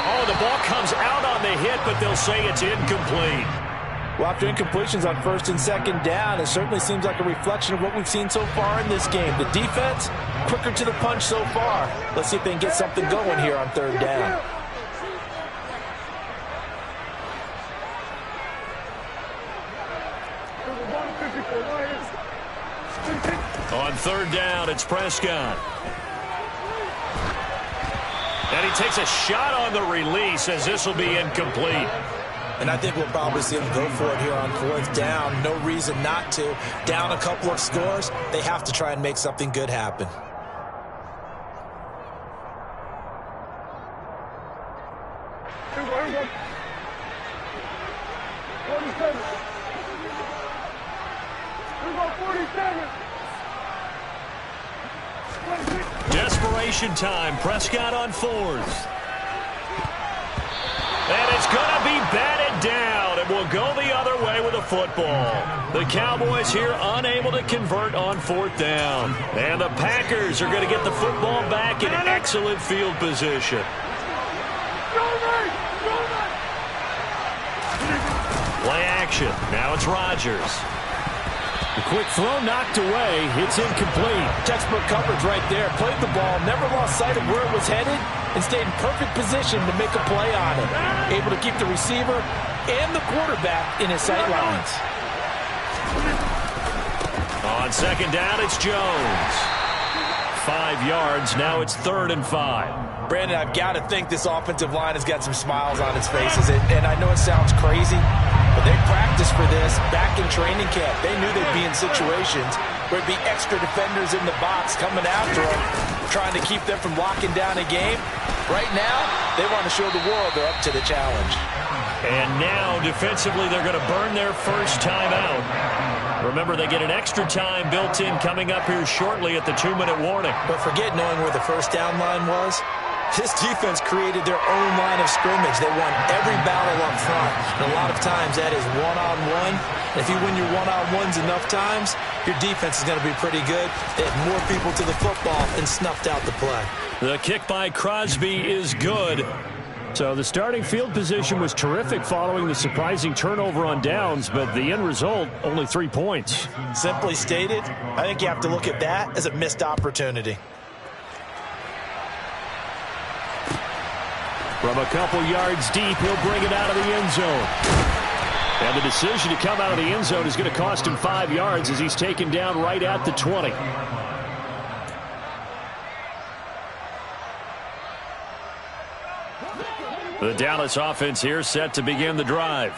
Oh, the ball comes out on the hit, but they'll say it's incomplete. Well, after incompletions on 1st and 2nd down, it certainly seems like a reflection of what we've seen so far in this game. The defense, quicker to the punch so far. Let's see if they can get something going here on 3rd down. On third down, it's Prescott. And he takes a shot on the release as this will be incomplete. And I think we'll probably see him go for it here on fourth down. No reason not to. Down a couple of scores, they have to try and make something good happen. Desperation time. Prescott on fourth. And it's going to be batted down, and will go the other way with the football. The Cowboys here unable to convert on fourth down. And the Packers are going to get the football back in excellent field position. Play action. Now it's Rodgers. The quick throw knocked away. It's incomplete. Textbook coverage right there. Played the ball, never lost sight of where it was headed, and stayed in perfect position to make a play on it. Able to keep the receiver and the quarterback in his sight lines. On second down, it's Jones. 5 yards. Now it's 3rd and 5. Brandon, I've got to think this offensive line has got some smiles on its faces. And I know it sounds crazy, but they practiced for this back in training camp. They knew they'd be in situations where it'd be extra defenders in the box coming after them, trying to keep them from locking down a game. Right now, they want to show the world they're up to the challenge. And now, defensively, they're going to burn their first timeout. Remember, they get an extra time built in coming up here shortly at the 2-minute warning. But forget knowing where the first down line was. This defense created their own line of scrimmage. They won every battle up front. And a lot of times that is one-on-one. And if you win your one-on-ones enough times, your defense is going to be pretty good. They had more people to the football and snuffed out the play. The kick by Crosby is good. So the starting field position was terrific following the surprising turnover on downs, but the end result, only 3 points. Simply stated, I think you have to look at that as a missed opportunity. From a couple yards deep, he'll bring it out of the end zone. And the decision to come out of the end zone is going to cost him 5 yards as he's taken down right at the 20. The Dallas offense here set to begin the drive.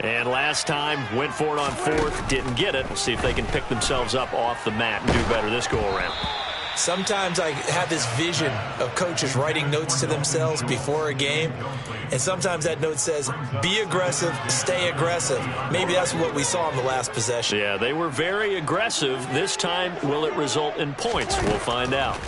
And last time, went for it on fourth, didn't get it. We'll see if they can pick themselves up off the mat and do better this go-around. Sometimes I have this vision of coaches writing notes to themselves before a game, and sometimes that note says, be aggressive, stay aggressive. Maybe that's what we saw in the last possession. Yeah, they were very aggressive. This time, will it result in points? We'll find out.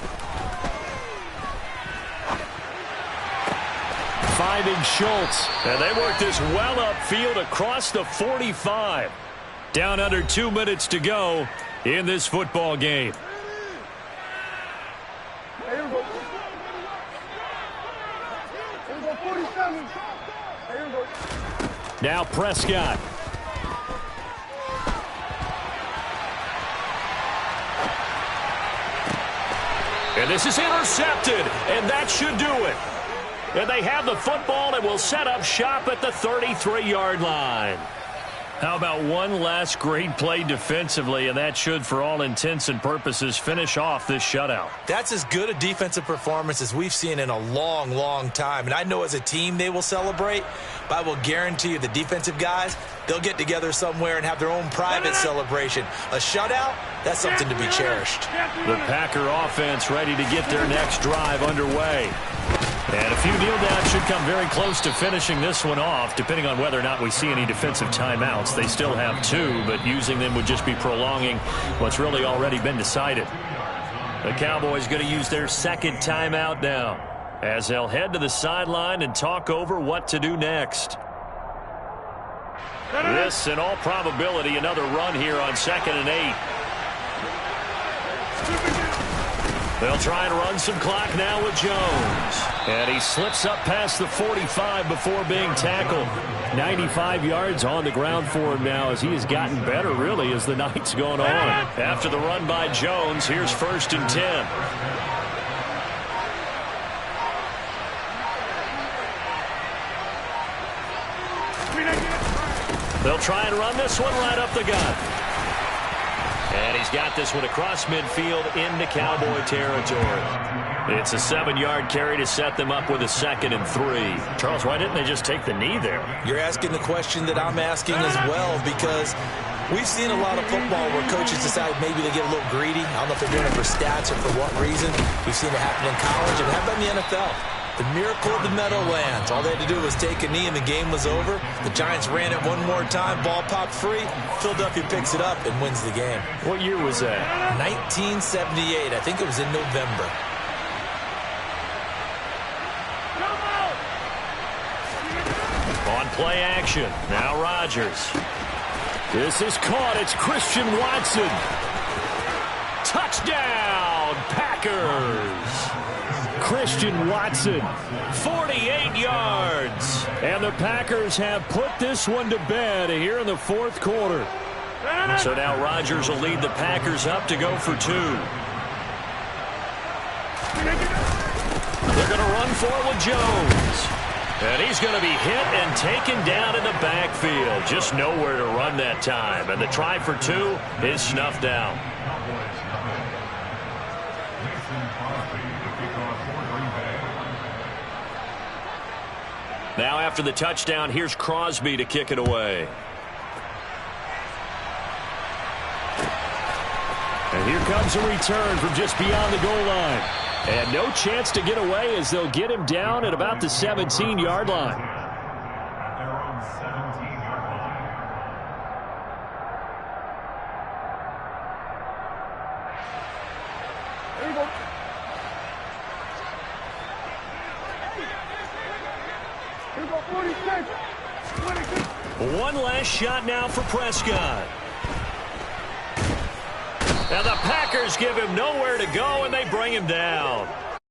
Finding Schultz, and they work this well upfield across the 45. Down under 2 minutes to go in this football game. Now Prescott. And this is intercepted, and that should do it. And they have the football and will set up shop at the 33-yard line. How about one last great play defensively, and that should, for all intents and purposes, finish off this shutout. That's as good a defensive performance as we've seen in a long, long time. And I know as a team they will celebrate, but I will guarantee you the defensive guys, they'll get together somewhere and have their own private celebration. A shutout, that's something to be cherished. The Packer offense ready to get their next drive underway. And a few kneel downs should come very close to finishing this one off, depending on whether or not we see any defensive timeouts. They still have 2, but using them would just be prolonging what's really already been decided. The Cowboys going to use their second timeout now, as they'll head to the sideline and talk over what to do next. This, in all probability, another run here on 2nd and 8. They'll try and run some clock now with Jones. And he slips up past the 45 before being tackled. 95 yards on the ground for him now as he has gotten better, really, as the night's gone on. After the run by Jones, here's 1st and 10. They'll try and run this one right up the gut. And he's got this one across midfield into Cowboy territory. It's a 7-yard carry to set them up with a 2nd and 3. Charles, why didn't they just take the knee there? You're asking the question that I'm asking as well, because we've seen a lot of football where coaches decide maybe they get a little greedy. I don't know if they're doing it for stats or for what reason. We've seen it happen in college and have done in the NFL. The miracle of the Meadowlands. All they had to do was take a knee and the game was over. The Giants ran it one more time. Ball popped free. Philadelphia picks it up and wins the game. What year was that? 1978. I think it was in November. On play action. Now Rodgers. This is caught. It's Christian Watson. Touchdown, Packers. Christian Watson. 48 yards. And the Packers have put this one to bed here in the 4th quarter. So now Rodgers will lead the Packers up to go for 2. They're going to run for it with Jones. And he's going to be hit and taken down in the backfield. Just nowhere to run that time. And the try for 2 is snuffed out. Now after the touchdown, here's Crosby to kick it away. And here comes a return from just beyond the goal line. And no chance to get away as they'll get him down at about the 17-yard line. One last shot now for Prescott. And the Packers give him nowhere to go, and they bring him down.